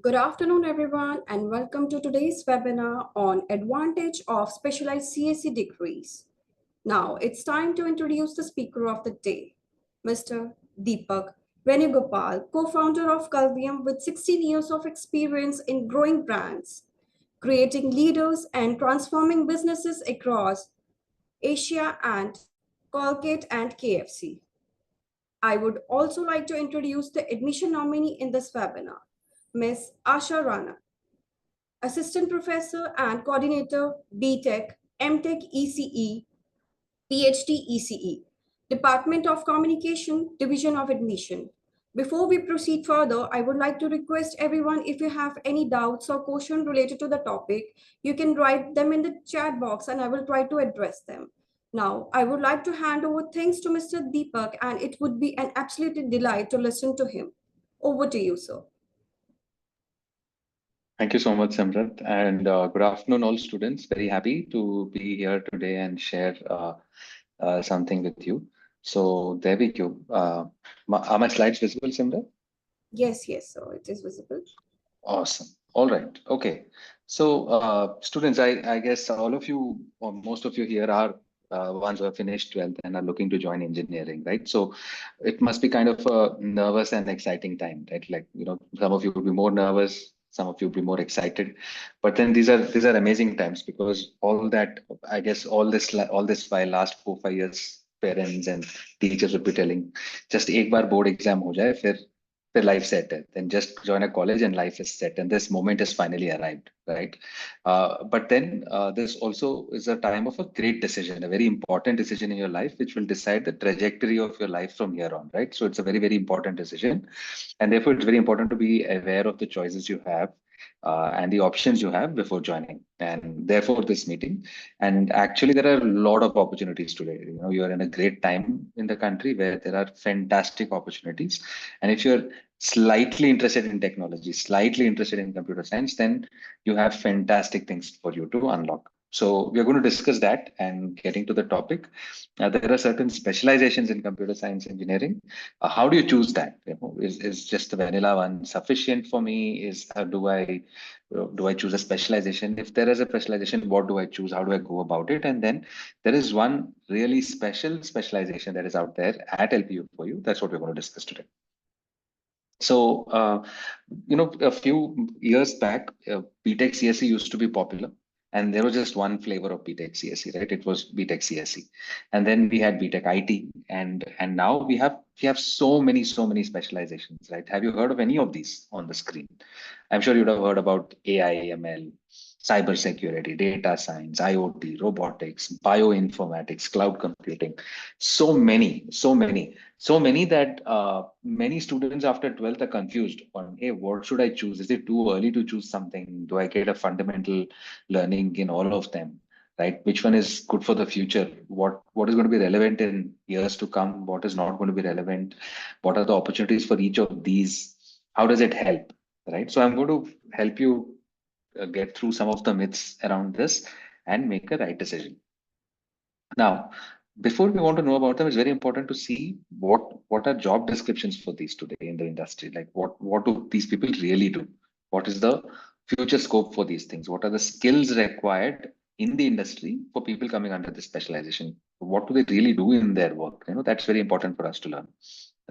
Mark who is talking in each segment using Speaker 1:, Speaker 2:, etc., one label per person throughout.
Speaker 1: Good afternoon, everyone, and welcome to today's webinar on Advantage of Specialized CSE Degrees. Now, it's time to introduce the speaker of the day, Mr. Deepak Venugopal, co-founder of Calvium with 16 years of experience in growing brands, creating leaders and transforming businesses across Asia and Colgate and KFC. I would also like to introduce the admission nominee in this webinar, Ms. Asha Rana, Assistant Professor and Coordinator, BTech, MTech ECE, PhD ECE, Department of Communication, Division of Admission. Before we proceed further, I would like to request everyone, if you have any doubts or questions related to the topic, you can write them in the chat box and I will try to address them. Now, I would like to hand over things to Mr. Deepak, and it would be an absolute delight to listen to him. Over to you, sir.
Speaker 2: Thank you so much, Samrat, and good afternoon, all students. Very happy to be here today and share something with you. So there we go. Are my slides visible, Samrat?
Speaker 1: Yes, so it is visible.
Speaker 2: Awesome. All right. Okay. So, students, I guess all of you, or most of you here are ones who have finished 12th and are looking to join engineering, right? So it must be kind of a nervous and exciting time, right? Like, some of you will be more nervous, some of you will be more excited, but then these are amazing times because all that, I guess, all this while last 4 5 years, parents and teachers would be telling, just एक बार board exam हो जाए, फिर life set है. Then just join a college and life is set. And this moment has finally arrived, right? But then this also is a time of a great decision, a very important decision in your life, which will decide the trajectory of your life from here on, right? So it's a very, very important decision. And therefore, it's very important to be aware of the choices you have and the options you have before joining. And therefore, this meeting. And actually, there are a lot of opportunities today. You're in a great time in the country where there are fantastic opportunities. And if you're slightly interested in technology, slightly interested in computer science, then you have fantastic things for you to unlock. So we're going to discuss that and getting to the topic. There are certain specializations in computer science engineering. How do you choose that? Is just the vanilla one sufficient for me? Do I choose a specialization? If there is a specialization, what do I choose? How do I go about it? And then there is one really special specialization that is out there at LPU for you. That's what we're going to discuss today. So, a few years back, BTech CSE used to be popular, and there was just one flavor of BTech CSE, right? It was BTech CSE, and then we had BTech IT, and now we have so many specializations, right? Have you heard of any of these on the screen? I'm sure you'd have heard about AI, ML, cybersecurity, data science, IoT, robotics, bioinformatics, cloud computing. So many that many students after 12th are confused on, hey, what should I choose? Is it too early to choose something? Do I get a fundamental learning in all of them? Right? Which one is good for the future? What is going to be relevant in years to come? What is not going to be relevant? What are the opportunities for each of these? How does it help? Right? So I'm going to help you get through some of the myths around this and make a right decision. Now, before we want to know about them, it's very important to see what are job descriptions for these today in the industry. Like what do these people really do? What is the future scope for these things? What are the skills required in the industry for people coming under this specialization? What do they really do in their work? That's very important for us to learn.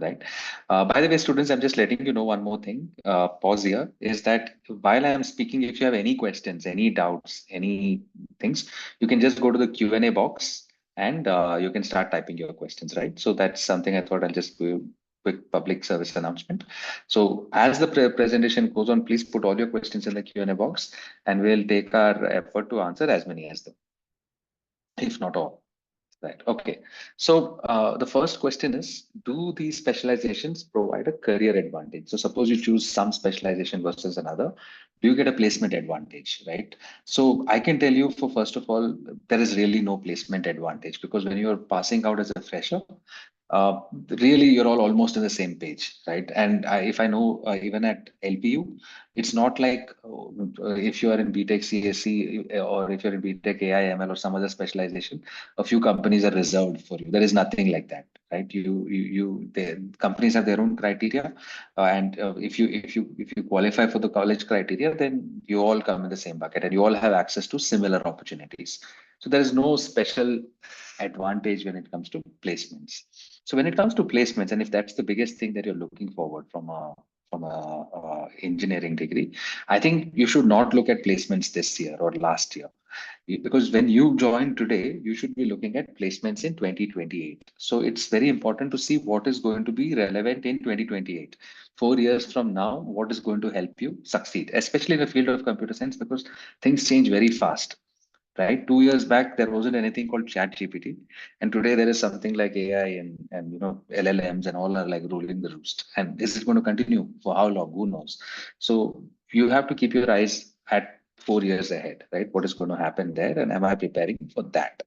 Speaker 2: Right. By the way, students, I'm just letting you know one more thing. Pause here is that while I am speaking, if you have any questions, any doubts, any things, you can just go to the Q&A box and you can start typing your questions, right? So that's something I thought I'll just do a quick public service announcement. So as the presentation goes on, please put all your questions in the Q&A box and we'll take our effort to answer as many as them, if not all. Right. Okay. So the first question is, do these specializations provide a career advantage? So suppose you choose some specialization versus another, do you get a placement advantage, right? So I can tell you for first of all, there is really no placement advantage because when you're passing out as a fresher, uh, really you're all almost on the same page, right? And if I know, even at LPU, it's not like if you are in BTech CSE or if you're in BTech AI ML or some other specialization, a few companies are reserved for you. There is nothing like that, right? The companies have their own criteria, and if you qualify for the college criteria, then you all come in the same bucket, and you all have access to similar opportunities. So there is no special advantage when it comes to placements. So when it comes to placements, and if that's the biggest thing that you're looking forward from a engineering degree, I think you should not look at placements this year or last year, because when you join today, you should be looking at placements in 2028. So it's very important to see what is going to be relevant in 2028. 4 years from now, what is going to help you succeed, especially in the field of computer science, because things change very fast, right? 2 years back, there wasn't anything called Chat GPT, and today there is something like AI and LLMs and all are like ruling the roost. And is it going to continue for how long? Who knows? So you have to keep your eyes at 4 years ahead, right? What is going to happen there, and am I preparing for that?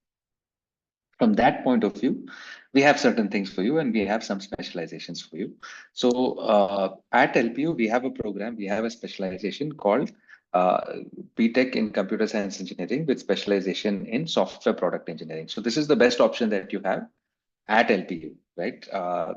Speaker 2: From that point of view, we have certain things for you and we have some specializations for you. So at LPU, we have a program, we have a specialization called uh, BTech in Computer Science Engineering with specialization in software product engineering. So this is the best option that you have at LPU, right?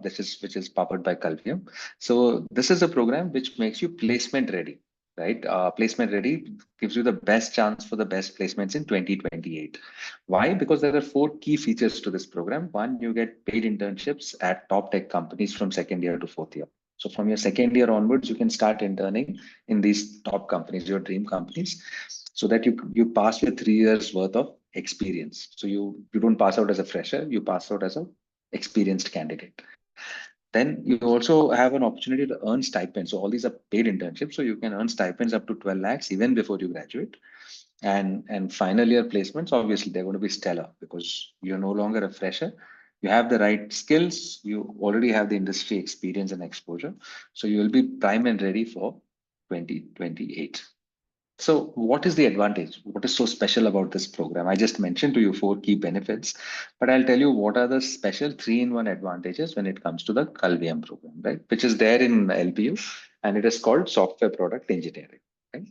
Speaker 2: This is which is powered by Calvium. So this is a program which makes you placement ready, right? Placement ready gives you the best chance for the best placements in 2028. Why? Because there are four key features to this program. One, you get paid internships at top tech companies from second year to fourth year. So from your second year onwards, you can start interning in these top companies, your dream companies, so that you pass with 3 years worth of experience. So you don't pass out as a fresher, you pass out as a experienced candidate. Then you also have an opportunity to earn stipends. So all these are paid internships. So you can earn stipends up to 12 lakhs even before you graduate. And final year placements, obviously, they're going to be stellar because you're no longer a fresher. You have the right skills. You already have the industry experience and exposure. So you will be prime and ready for 2028. So what is the advantage? What is so special about this program? I just mentioned to you four key benefits, but I'll tell you what are the special three-in-one advantages when it comes to the Calvium program, right? Which is there in LPU, and it is called software product engineering, right?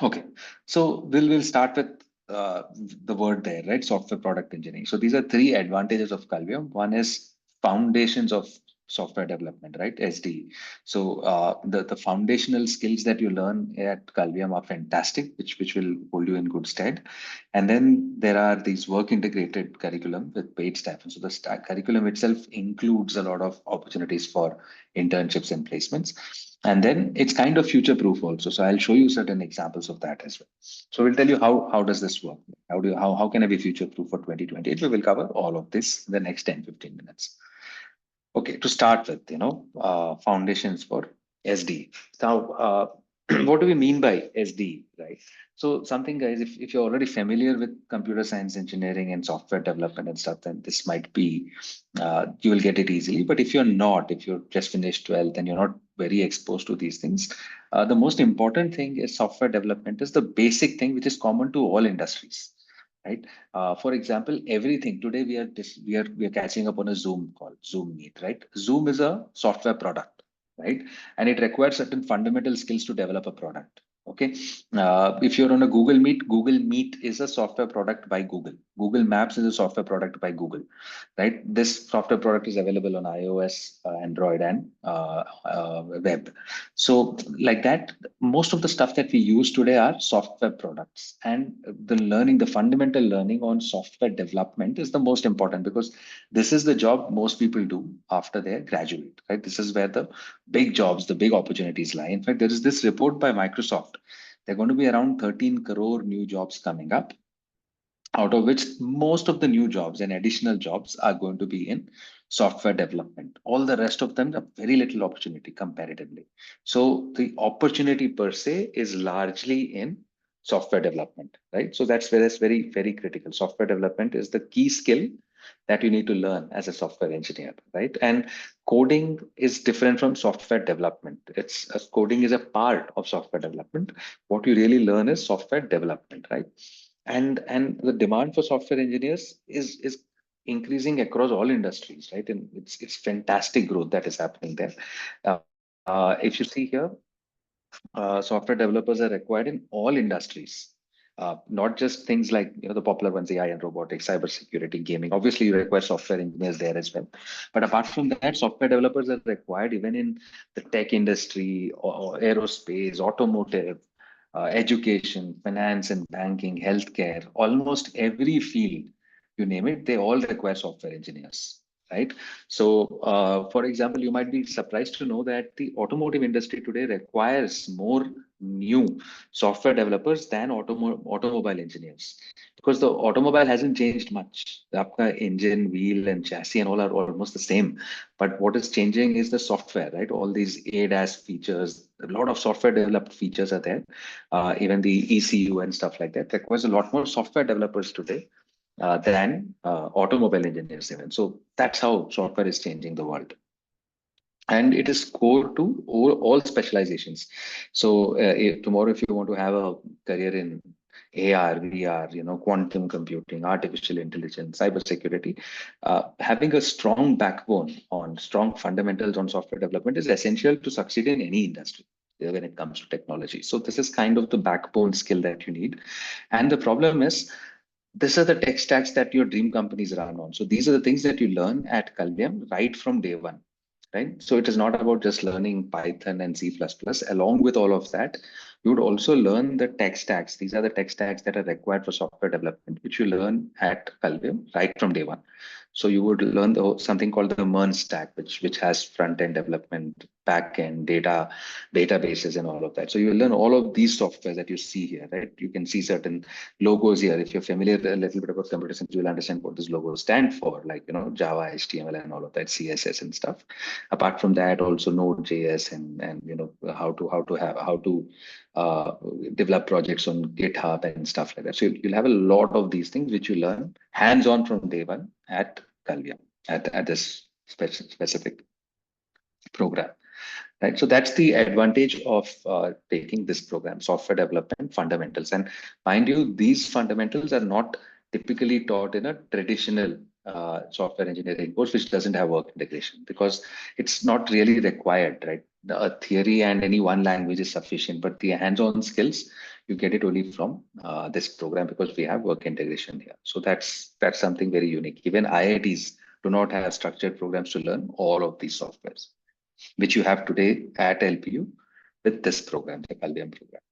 Speaker 2: Okay, so we'll start with uh, the word there, right? Software product engineering. So these are three advantages of Calvium. One is foundations of software development, right? SD. So the foundational skills that you learn at Calvium are fantastic, which will hold you in good stead. And then there are these work integrated curriculum with paid staff. And so the curriculum itself includes a lot of opportunities for internships and placements. And then it's kind of future proof also. So I'll show you certain examples of that as well. So we'll tell you how does this work? How can I be future proof for 2028? We will cover all of this in the next 10-15 minutes. Okay, to start with, foundations for SD. Now, what do we mean by SD, right? So something, guys, if you're already familiar with computer science engineering and software development and stuff, then this might be, you will get it easily. But if you're not, if you're just finished 12th and you're not very exposed to these things, the most important thing is software development is the basic thing which is common to all industries, right? For example, everything today we are catching up on a Zoom call, Zoom Meet, right? Zoom is a software product, right? And it requires certain fundamental skills to develop a product. Okay, if you're on a Google Meet, Google Meet is a software product by Google. Google Maps is a software product by Google, right? This software product is available on iOS, Android, and web. So, like that, most of the stuff that we use today are software products, and the fundamental learning on software development is the most important because this is the job most people do after they graduate, right? This is where the big jobs, the big opportunities lie. In fact, there is this report by Microsoft. There are going to be around 13 crore new jobs coming up, out of which most of the new jobs and additional jobs are going to be in software development. All the rest of them have very little opportunity comparatively. So the opportunity per se is largely in software development, right? So that's very, very critical. Software development is the key skill that you need to learn as a software engineer, right? And coding is different from software development. Coding is a part of software development. What you really learn is software development, right? And the demand for software engineers is increasing across all industries, right? And it's fantastic growth that is happening there. If you see here, software developers are required in all industries, not just things like the popular ones, AI and robotics, cybersecurity, gaming. Obviously, you require software engineers there as well. But apart from that, software developers are required even in the tech industry, or aerospace, automotive, education, finance and banking, healthcare, almost every field, you name it, they all require software engineers, right? So, for example, you might be surprised to know that the automotive industry today requires more new software developers than automobile engineers, because the automobile hasn't changed much. The आपका engine, wheel, and chassis and all are almost the same. But what is changing is the software, right? All these ADAS features, a lot of software developed features are there. Even the ECU and stuff like that requires a lot more software developers today than automobile engineers even. So that's how software is changing the world. And it is core to all specializations. So if tomorrow, if you want to have a career in AR, VR, quantum computing, artificial intelligence, cybersecurity, having a strong backbone on strong fundamentals on software development is essential to succeed in any industry when it comes to technology. So this is kind of the backbone skill that you need. And the problem is, these are the tech stacks that your dream companies run on. So these are the things that you learn at Kalvyam right from day one, right? So it is not about just learning Python and C++. Along with all of that, you would also learn the tech stacks. These are the tech stacks that are required for software development, which you learn at Kalvyam right from day one. So you would learn something called the MERN stack, which has front end development, back end databases, and all of that. So you will learn all of these softwares that you see here, right? You can see certain logos here. If you're familiar a little bit about computer science, you'll understand what these logos stand for, like Java, HTML, and all of that, CSS and stuff. Apart from that, also Node.js and how to develop projects on GitHub and stuff like that. So you'll have a lot of these things which you learn hands-on from day one at Kalvyam, at this specific program. Right. So that's the advantage of taking this program, software development fundamentals. And mind you, these fundamentals are not typically taught in a traditional software engineering course, which doesn't have work integration, because it's not really required, right? A theory and any one language is sufficient, but the hands-on skills, you get it only from this program, because we have work integration here. So that's something very unique. Even IITs do not have structured programs to learn all of these softwares, which you have today at LPU with this program, the Kalvyam program.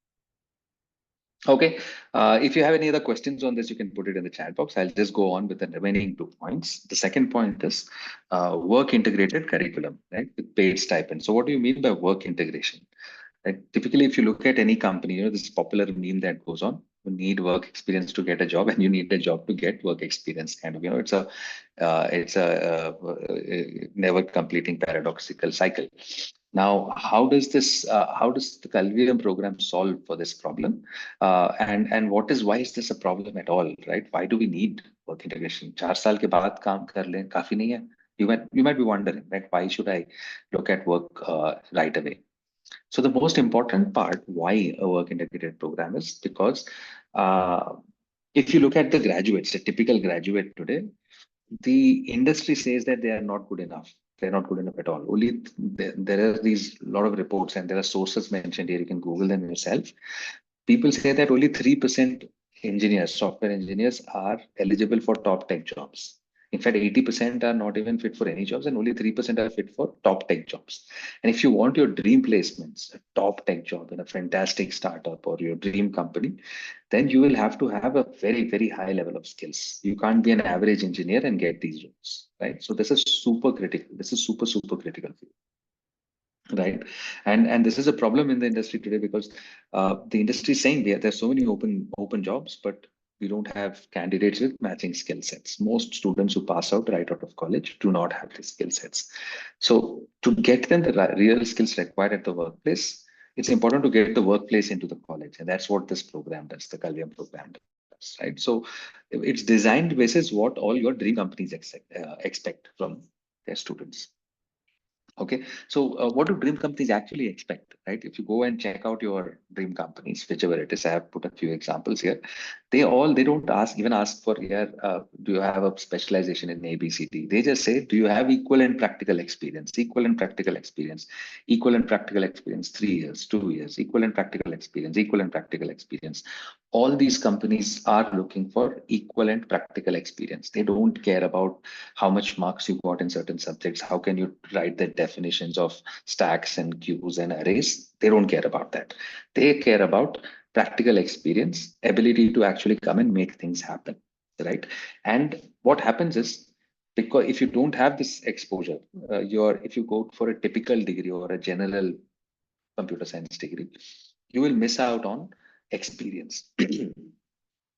Speaker 2: Okay, if you have any other questions on this, you can put it in the chat box. I'll just go on with the remaining 2 points. The second point is work integrated curriculum, right, with paid stipend. So what do you mean by work integration? Right? Typically, if you look at any company, this popular meme that goes on, you need work experience to get a job, and you need a job to get work experience. Kind of, it's a never completing paradoxical cycle. Now, how does the Kalvyam program solve for this problem? And why is this a problem at all, right? Why do we need work integration? 4 साल के बाद काम कर लें, काफी नहीं है? You might be wondering, right? Why should I look at work right away? So the most important part why a work integrated program is because if you look at the graduates, a typical graduate today, the industry says that they are not good enough. They're not good enough at all. Only there are these lot of reports, and there are sources mentioned here. You can Google them yourself. People say that only 3% engineers, software engineers, are eligible for top tech jobs. In fact, 80% are not even fit for any jobs, and only 3% are fit for top tech jobs. And if you want your dream placements, a top tech job in a fantastic startup or your dream company, then you will have to have a very, very high level of skills. You can't be an average engineer and get these roles, right? So this is super critical. This is super, super critical for you. Right, and this is a problem in the industry today, because the industry is saying there's so many open jobs, but we don't have candidates with matching skill sets. Most students who pass out right out of college do not have these skill sets. So to get them the real skills required at the workplace, it's important to get the workplace into the college, and that's what this program does. The Kalvyam program does, right? So it's designed basis what all your dream companies expect from their students. Okay, so what do dream companies actually expect, right? If you go and check out your dream companies, whichever it is, I have put a few examples here. They don't ask for, yeah, do you have a specialization in ABCD? They just say, do you have equal and practical experience? Equal and practical experience, equal and practical experience, 3 years, 2 years, equal and practical experience, equal and practical experience. All these companies are looking for equivalent practical experience. They don't care about how much marks you got in certain subjects. How can you write the definitions of stacks and queues and arrays? They don't care about that. They care about practical experience, ability to actually come and make things happen, right? And what happens is, because if you don't have this exposure, if you go for a typical degree or a general computer science degree, you will miss out on experience.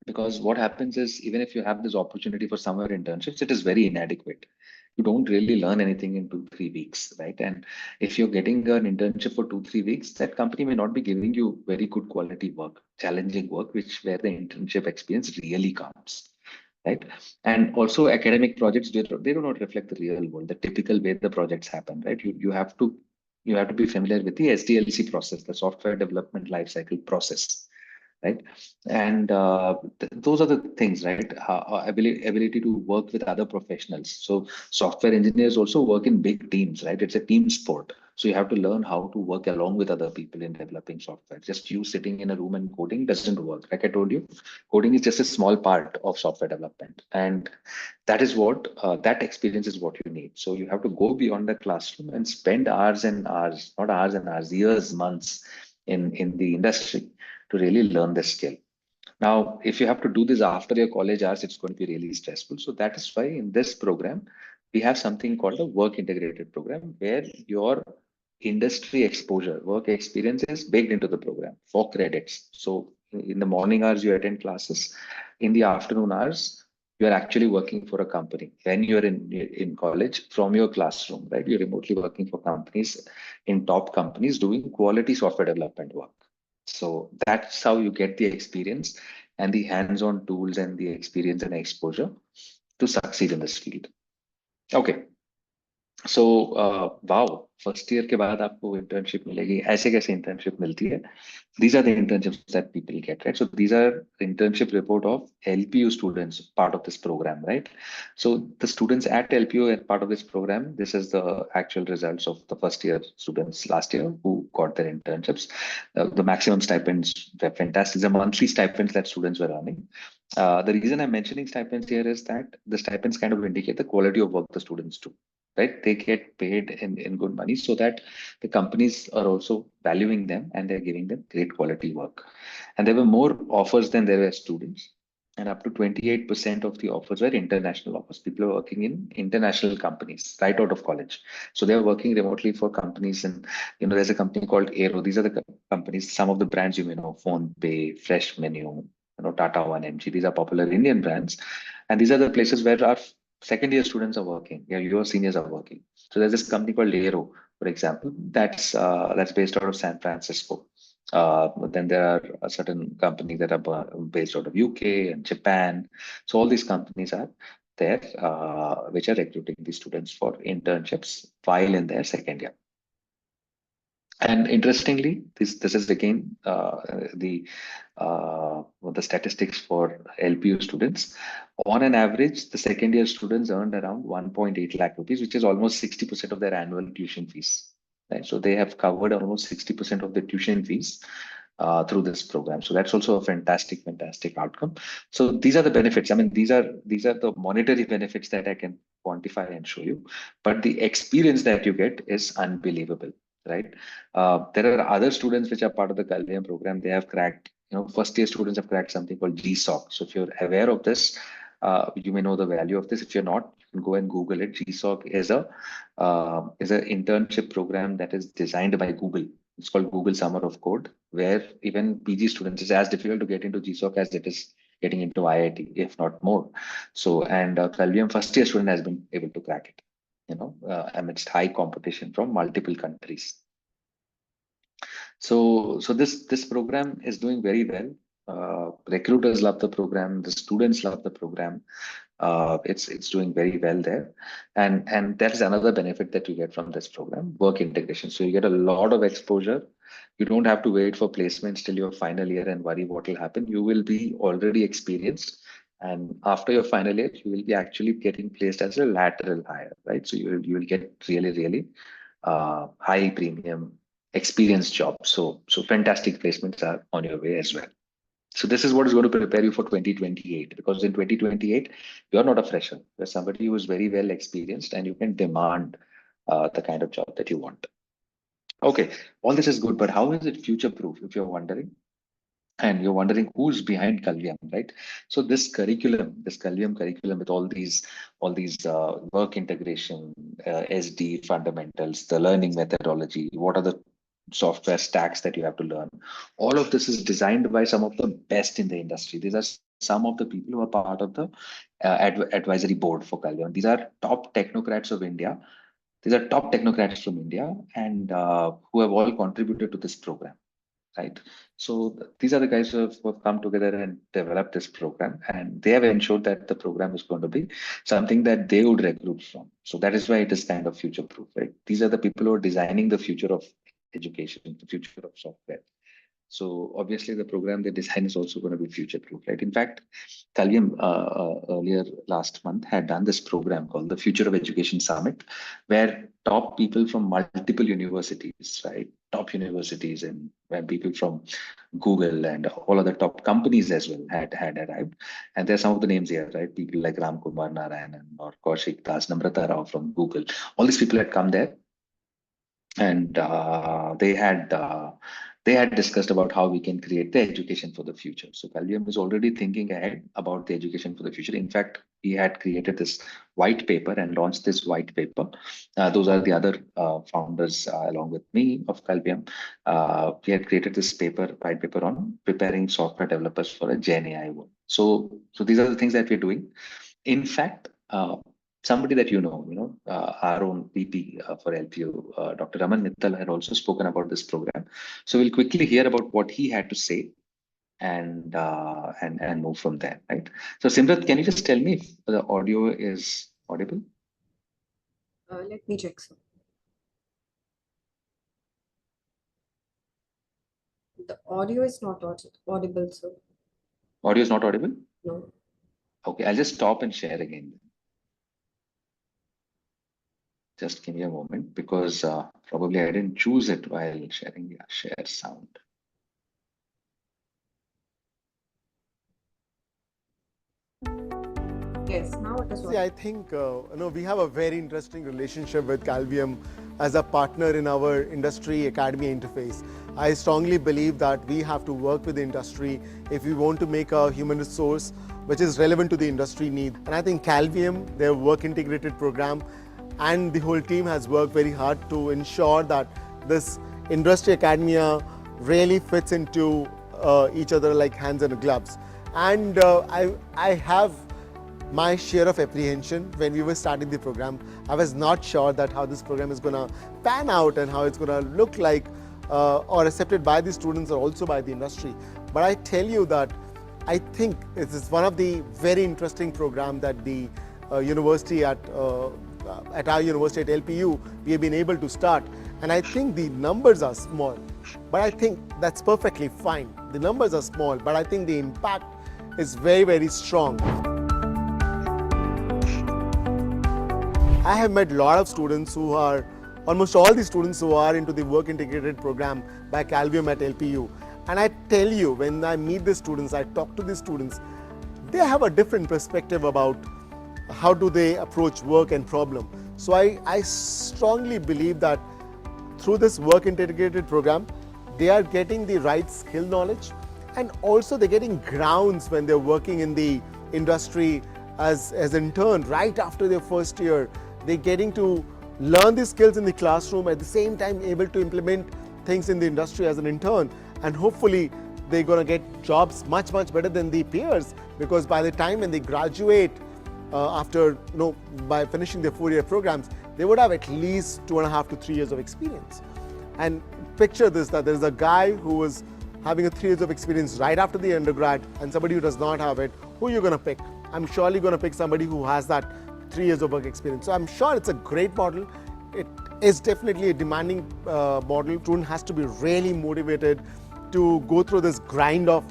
Speaker 2: Because what happens is, even if you have this opportunity for summer internships, it is very inadequate. You don't really learn anything in 2 3 weeks, right? And if you're getting an internship for 2 3 weeks, that company may not be giving you very good quality work, challenging work, which where the internship experience really counts, right? And also academic projects, they do not reflect the real world, the typical way the projects happen, right? You have to be familiar with the SDLC process, the software development lifecycle process, right? And those are the things, right? Ability to work with other professionals. So software engineers also work in big teams, right? It's a team sport. So you have to learn how to work along with other people in developing software. Just you sitting in a room and coding doesn't work. Like I told you, coding is just a small part of software development. And that experience is what you need. So you have to go beyond the classroom and spend hours and hours, not hours and hours, years, months in the industry to really learn the skill. Now, if you have to do this after your college hours, it's going to be really stressful. So that is why in this program, we have something called a work integrated program, where your industry exposure, work experience is baked into the program for credits. So in the morning hours, you attend classes. In the afternoon hours, you're actually working for a company. When you're in college, from your classroom, right? You're remotely working for companies, in top companies, doing quality software development work. So that's how you get the experience and the hands-on tools and the experience and exposure to succeed in this field. Okay. So wow, first year के बाद आपको internship मिलेगी. ऐसे कैसे internship मिलती है? These are the internships that people get, right? So these are internship report of LPU students, part of this program, right? So the students at LPU are part of this program. This is the actual results of the first year students last year who got their internships. The maximum stipends were fantastic. The monthly stipends that students were earning. The reason I'm mentioning stipends here is that the stipends kind of indicate the quality of work the students do, right? They get paid in good money so that the companies are also valuing them and they're giving them great quality work. And there were more offers than there were students. And up to 28% of the offers were international offers. People are working in international companies right out of college. So they're working remotely for companies. And, there's a company called Aero. These are the companies, some of the brands you may know, Phone Pay, Fresh Menu, Tata One, MG. These are popular Indian brands. And these are the places where our second year students are working. Yeah, your seniors are working. So there's this company called Aero, for example, that's based out of San Francisco. Then there are a certain companies that are based out of UK and Japan. So all these companies are there, which are recruiting these students for internships while in their second year. And interestingly, this is again the statistics for LPU students. On an average, the second year students earned around 1.8 lakh rupees, which is almost 60% of their annual tuition fees. Right? So they have covered almost 60% of the tuition fees through this program. So that's also a fantastic outcome. So these are the benefits. I mean, these are the monetary benefits that I can quantify and show you. But the experience that you get is unbelievable, right? There are other students which are part of the Kalyan program. They have cracked, first year students have cracked something called GSOC. So if you're aware of this, you may know the value of this. If you're not, you can go and Google it. GSOC is an internship program that is designed by Google. It's called Google Summer of Code, where even PG students, it's as difficult to get into GSOC as it is getting into IIT, if not more. So, and Kalyan first year student has been able to crack it, amidst high competition from multiple countries. So this program is doing very well. Recruiters love the program. The students love the program. It's doing very well there, and that is another benefit that you get from this program: work integration. So you get a lot of exposure. You don't have to wait for placements till your final year and worry what will happen. You will be already experienced, and after your final year, you will be actually getting placed as a lateral hire, right? So you will get really high premium experience jobs. So fantastic placements are on your way as well. So this is what is going to prepare you for 2028, because in 2028 you're not a fresher. You're somebody who is very well experienced and you can demand the kind of job that you want. Okay, all this is good, but how is it future proof, if you're wondering? And you're wondering who's behind Kalvyam, right? So this Kalvyam curriculum with all these work integration, SD fundamentals, the learning methodology, what are the software stacks that you have to learn? All of this is designed by some of the best in the industry. These are some of the people who are part of the advisory board for Kalvyam. These are top technocrats of India. These are top technocrats from India, and who have all contributed to this program, right? So these are the guys who have come together and developed this program, and they have ensured that the program is going to be something that they would recruit from. So that is why it is kind of future proof, right? These are the people who are designing the future of education, the future of software. So obviously the program they design is also going to be future proof, right? In fact, Kalyam earlier last month had done this program called the Future of Education Summit, where top people from multiple universities, right? Top universities, and where people from Google and all other top companies as well had arrived. And there's some of the names here, right? People like Ram Kumar Narayanan or Kaushik Das, Namrata Rao from Google. All these people had come there, and they had discussed about how we can create the education for the future. So Kalyam is already thinking ahead about the education for the future. In fact, he had created this white paper and launched this white paper. Those are the other founders along with me of Kalyam. He had created this white paper on preparing software developers for a Gen AI world. So these are the things that we're doing. In fact, somebody that our own VP for LPU, Dr. Raman Mittal, had also spoken about this program. So we'll quickly hear about what he had to say and move from there, right? So Simrat, can you just tell me if the audio is audible?
Speaker 1: Let me check, sir. The audio is not audible, sir.
Speaker 2: Audio is not audible?
Speaker 1: No.
Speaker 2: Okay, I'll just stop and share again. Just give me a moment, because probably I didn't choose it while sharing. Yeah, share sound.
Speaker 1: Yes, now it is
Speaker 3: See, I think we have a very interesting relationship with Calvium as a partner in our industry academy interface. I strongly believe that we have to work with the industry if we want to make a human resource which is relevant to the industry need. And I think Calvium, their work integrated program, and the whole team has worked very hard to ensure that this industry academia really fits into each other like hands and gloves. And I have my share of apprehension when we were starting the program. I was not sure that how this program is going to pan out and how it's going to look like or accepted by the students or also by the industry. But I tell you that I think it is one of the very interesting program that the university at our university at LPU we have been able to start. And I think the numbers are small, but I think that's perfectly fine. The numbers are small, but I think the impact is very strong. I have met a lot of students who are, almost all the students who are into the work integrated program by Calvium at LPU. And I tell you, when I meet the students, I talk to the students, they have a different perspective about how do they approach work and problem. So I strongly believe that through this work integrated program, they are getting the right skill knowledge, and also they're getting grounds when they're working in the industry as intern right after their first year. They're getting to learn the skills in the classroom, at the same time able to implement things in the industry as an intern, and hopefully they're going to get jobs much better than the peers, because by the time when they graduate after by finishing their 4-year programs, they would have at least 2.5 to 3 years of experience. And picture this, that there is a guy who was having a 3 years of experience right after the undergrad and somebody who does not have it. Who are you going to pick? I'm surely going to pick somebody who has that 3 years of work experience. So I'm sure it's a great model. It is definitely a demanding model. Student has to be really motivated to go through this grind of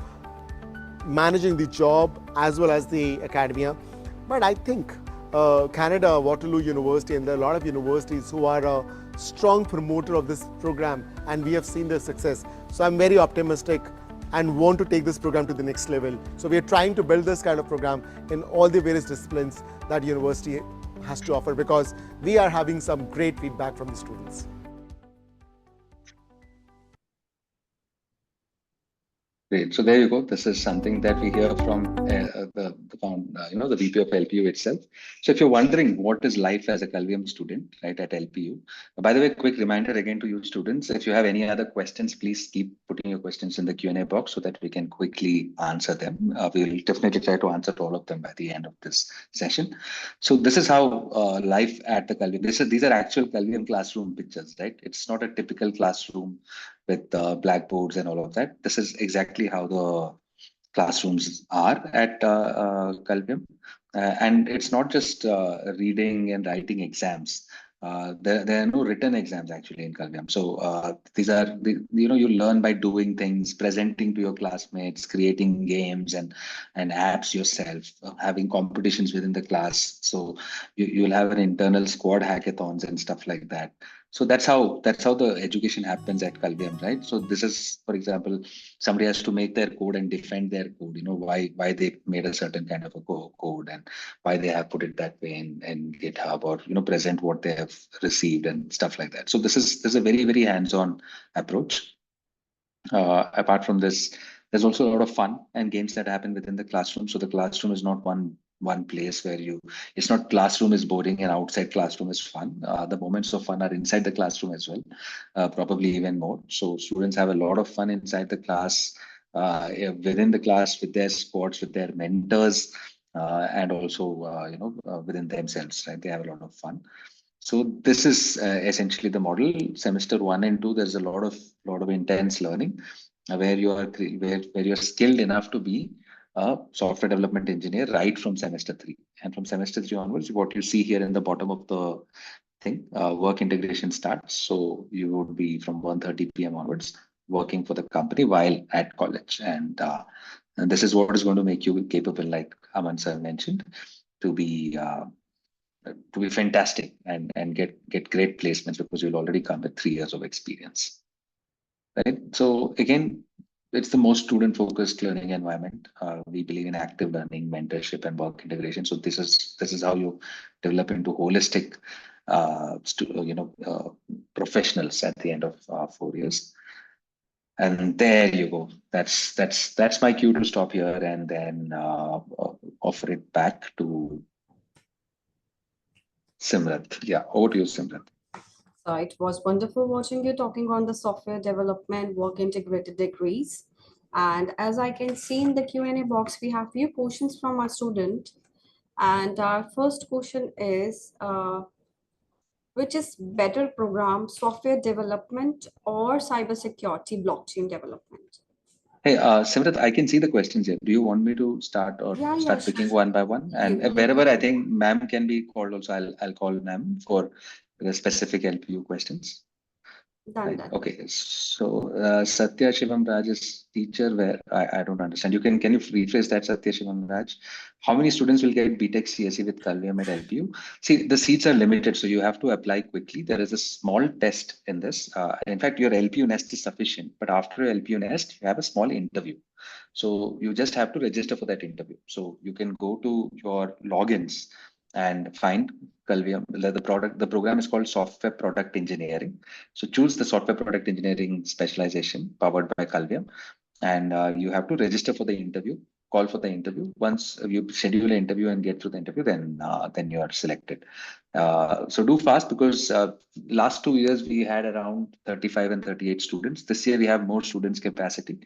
Speaker 3: managing the job as well as the academia. But I think Canada, Waterloo University, and there are a lot of universities who are a strong promoter of this program, and we have seen their success. So I'm very optimistic and want to take this program to the next level. So we are trying to build this kind of program in all the various disciplines that university has to offer, because we are having some great feedback from the students.
Speaker 2: Great. So there you go. This is something that we hear from the VP of LPU itself. So if you're wondering what is life as a Calvium student, right, at LPU, by the way, quick reminder again to you students, if you have any other questions, please keep putting your questions in the Q&A box so that we can quickly answer them. We'll definitely try to answer all of them by the end of this session. So this is how life at the Calvium. These are actual Calvium classroom pictures, right? It's not a typical classroom with blackboards and all of that. This is exactly how the classrooms are at Calvium. And it's not just reading and writing exams. There are no written exams actually in Calvium. So these are, you learn by doing things, presenting to your classmates, creating games and apps yourself, having competitions within the class. So you'll have an internal squad hackathons and stuff like that. So that's how the education happens at Calvium, right? So this is, for example, somebody has to make their code and defend their code. Why they made a certain kind of a code and why they have put it that way in GitHub, or present what they have received and stuff like that. So this is a very, very hands-on approach. Apart from this, there's also a lot of fun and games that happen within the classroom. So the classroom is not one place where it's not classroom is boring and outside classroom is fun. The moments of fun are inside the classroom as well, probably even more. So students have a lot of fun inside the class, within the class, with their squads, with their mentors, and also within themselves, right? They have a lot of fun. So this is essentially the model. Semester 1 and 2, there's a lot of intense learning, where you're skilled enough to be a software development engineer right from semester 3. And from semester 3 onwards, what you see here in the bottom of the thing, work integration starts. So you would be from 1:30 p.m. onwards working for the company while at college. And this is what is going to make you capable, like Aman sir mentioned, to be fantastic and get great placements, because you'll already come with 3 years of experience, right? So again, it's the most student-focused learning environment. We believe in active learning, mentorship, and work integration. So this is how you develop into holistic, professionals at the end of 4 years. And there you go. That's my cue to stop here and then offer it back to Simrat. Yeah, over to you, Simrat.
Speaker 1: So it was wonderful watching you talking on the software development work integrated degrees. And as I can see in the Q&A box, we have few questions from our student. And our first question is, which is better program, software development or cybersecurity blockchain development?
Speaker 2: Hey, Simrat, I can see the questions here. Do you want me to start or
Speaker 1: Yeah,
Speaker 2: start
Speaker 1: sure.
Speaker 2: picking one by one? And wherever I think ma'am can be called also, I'll call ma'am for the specific LPU questions.
Speaker 1: Done,
Speaker 2: Right.
Speaker 1: done.
Speaker 2: Okay. So Satya Shivam Raj's teacher, where I don't understand. Can you rephrase that, Satya Shivam Raj? How many students will get BTech CSE with Calvium at LPU? See, the seats are limited, so you have to apply quickly. There is a small test in this. In fact, your LPU nest is sufficient, but after your LPU nest, you have a small interview. So you just have to register for that interview. So you can go to your logins and find Calvium. The program is called Software Product Engineering. So choose the Software Product Engineering specialization powered by Calvium, and you have to register for the interview, call for the interview. Once you schedule an interview and get through the interview, then you are selected. So do fast, because last 2 years we had around 35 and 38 students. This year we have more students capacity,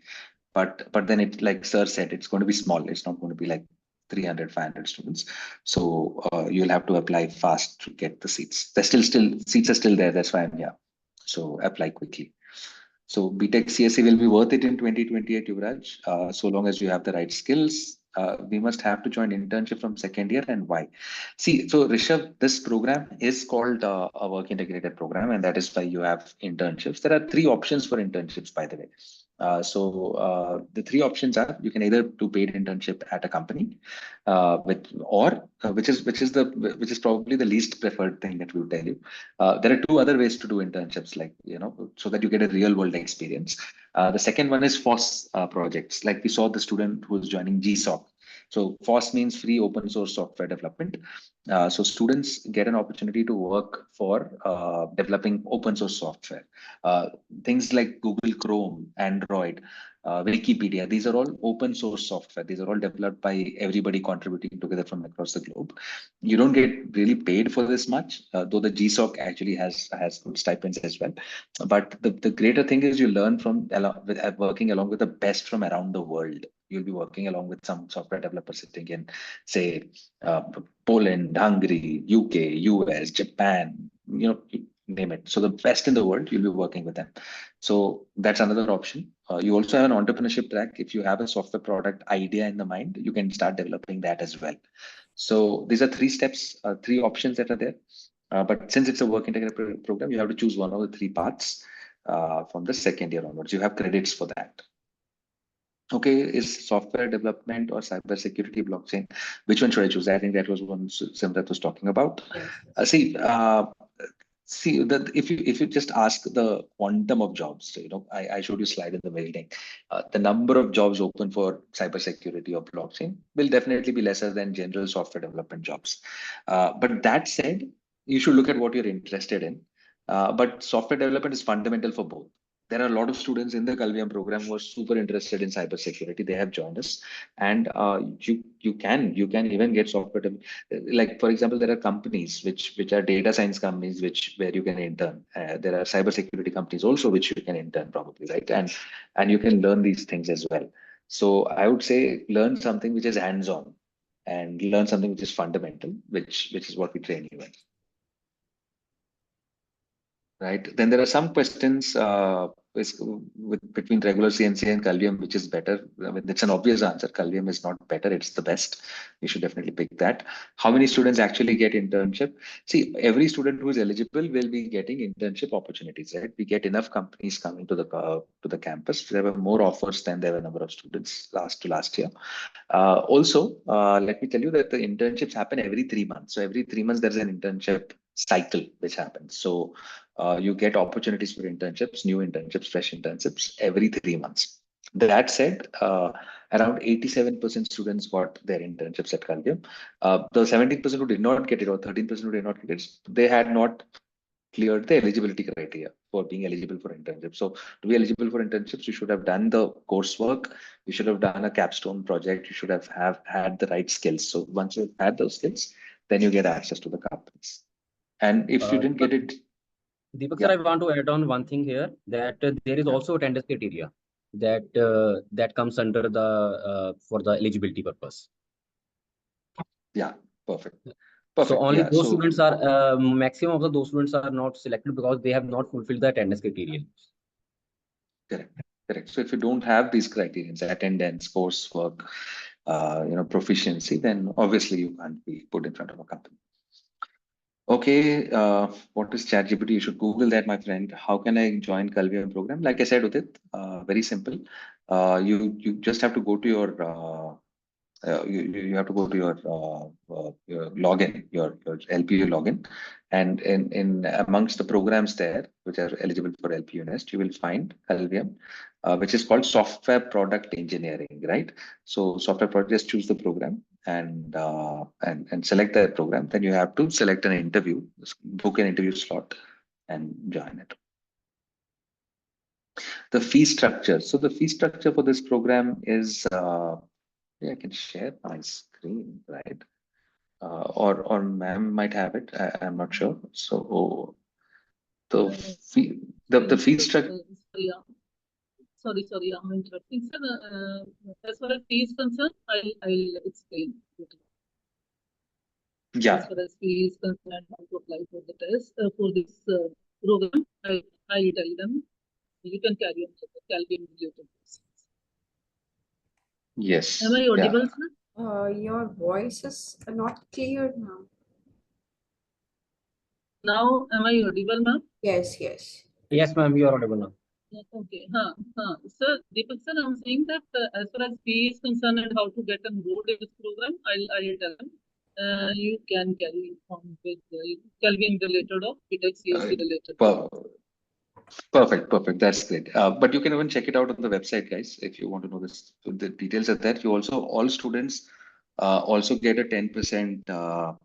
Speaker 2: but then it, like sir said, it's going to be small. It's not going to be like 300, 500 students. So you'll have to apply fast to get the seats. There's still seats are still there. That's why I'm here. So apply quickly. So BTech CSE will be worth it in 2028, Yuvraj, so long as you have the right skills, we must have to join internship from second year, and why? See, so Rishabh, this program is called a work integrated program, and that is why you have internships. There are three options for internships, by the way. The three options are: you can either do paid internship at a company, which is probably the least preferred thing that we will tell you. There are two other ways to do internships, like, so that you get a real world experience. The second one is FOSS projects, like we saw the student who is joining GSOC. So FOSS means free open source software development. So students get an opportunity to work for developing open source software. Things like Google Chrome, Android, Wikipedia, these are all open source software. These are all developed by everybody contributing together from across the globe. You don't get really paid for this much, though the GSOC actually has good stipends as well. But the greater thing is you learn from working along with the best from around the world. You'll be working along with some software developers sitting in, say, Poland, Hungary, UK, US, Japan, you name it. So the best in the world, you'll be working with them. So that's another option. You also have an entrepreneurship track. If you have a software product idea in the mind, you can start developing that as well. So these are three steps, three options that are there. But since it's a work integrated program, you have to choose one of the three paths from the second year onwards. You have credits for that. Okay, is software development or cybersecurity blockchain? Which one should I choose? I think that was one Simrat was talking about.
Speaker 1: Yes.
Speaker 2: See that if you just ask the quantum of jobs, I showed you a slide in the beginning. The number of jobs open for cybersecurity or blockchain will definitely be lesser than general software development jobs. But that said, you should look at what you're interested in. But software development is fundamental for both. There are a lot of students in the Kalviam program who are super interested in cybersecurity. They have joined us, and you can even get software. Like, for example, there are companies which are data science companies where you can intern. There are cybersecurity companies also which you can intern, probably, right? And you can learn these things as well. So I would say learn something which is hands-on, and learn something which is fundamental, which is what we train you in. Right. Then there are some questions between regular CNC and Kalviam, which is better. I mean, it's an obvious answer. Kalviam is not better; it's the best. You should definitely pick that. How many students actually get internship? See, every student who is eligible will be getting internship opportunities. Right? We get enough companies coming to the campus. There were more offers than there were number of students last year. Also, let me tell you that the internships happen every 3 months. So every 3 months, there's an internship cycle which happens. So you get opportunities for internships, new internships, fresh internships every 3 months. That said, around 87% students got their internships at Kalviam. The 17% who did not get it, or 13% who did not get it, they had not cleared the eligibility criteria for being eligible for internships. So to be eligible for internships, you should have done the coursework, you should have done a capstone project, you should have had the right skills. So once you've had those skills, then you get access to the companies. And if you didn't get it,
Speaker 4: Deepak sir, I want to add on one thing here, that there is also attendance criteria that comes under the for the eligibility purpose.
Speaker 2: Yeah, perfect.
Speaker 4: So only those students are maximum of those students are not selected because they have not fulfilled the attendance criteria.
Speaker 2: Correct. So if you don't have these criteria, attendance, coursework, proficiency, then obviously you can't be put in front of a company. Okay, what is ChatGPT? You should Google that, my friend. How can I join Kalviam program? Like I said, Udit, very simple. You just have to go to your you have to go to your login, your LPU login, and in amongst the programs there which are eligible for LPU Nest, you will find Kalviam, which is called Software Product Engineering, right? So software product, just choose the program and select that program. Then you have to select an interview, book an interview slot, and join it. The fee structure. So the fee structure for this program is. I can share my screen, right? Or ma'am might have it. I'm not sure. So the fee structure.
Speaker 5: Sorry, I'm interrupting. Sir, as far as fee is concerned, I'll explain.
Speaker 2: Yeah.
Speaker 5: As far as fee is concerned, how to apply for the test for this program, I'll tell them. You can carry on with the Kalviam related.
Speaker 2: Yes.
Speaker 5: Am I audible, sir?
Speaker 1: Your voice is not clear now.
Speaker 5: Now, am I audible, ma'am?
Speaker 1: Yes, yes.
Speaker 4: Yes, ma'am, you are audible now.
Speaker 5: Okay. Sir, Deepak sir, I'm saying that as far as fee is concerned and how to get enrolled in this program, I'll tell them. You can carry on with Kelvin related or BTech CSE related.
Speaker 2: Per- Perfect. That's great. But you can even check it out on the website, guys, if you want to know this. The details are there. You also, all students also get a 10%,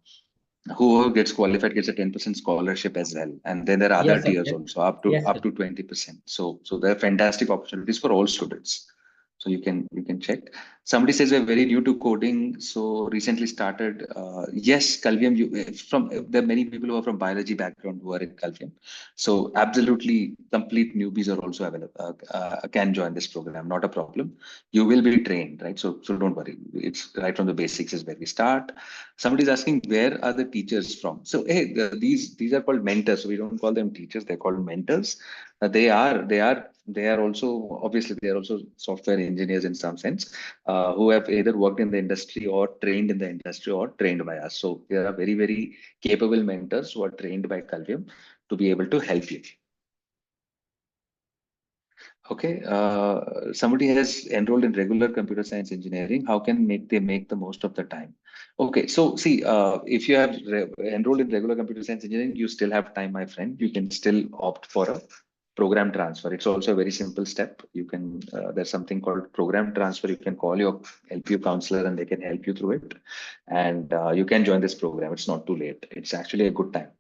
Speaker 2: whoever gets qualified gets a 10% scholarship as well. And then there are other
Speaker 4: Yes, sir.
Speaker 2: tiers
Speaker 4: Yes,
Speaker 2: also up to 20%. So there are fantastic opportunities for all students. So you can check. Somebody says we're very new to coding, so recently started. Yes, Calvium. There are many people who are from biology background who are in Calvium. So absolutely, complete newbies are also available. Can join this program. Not a problem. You will be trained, right? So don't worry. It's right from the basics is where we start. Somebody's asking where are the teachers from? So hey, these are called mentors. So we don't call them teachers. They're called mentors. They are also, obviously, they are also software engineers in some sense, who have either worked in the industry or trained in the industry or trained by us. So there are very, very capable mentors who are trained by Calvium to be able to help you. Okay, somebody has enrolled in regular computer science engineering. How can they make the most of the time? Okay, so see, if you have enrolled in regular computer science engineering, you still have time, my friend. You can still opt for a program transfer. It's also a very simple step. You can, there's something called program transfer. You can call your LPU counselor and they can help you through it. And you can join this program. It's not too late. It's actually a good time.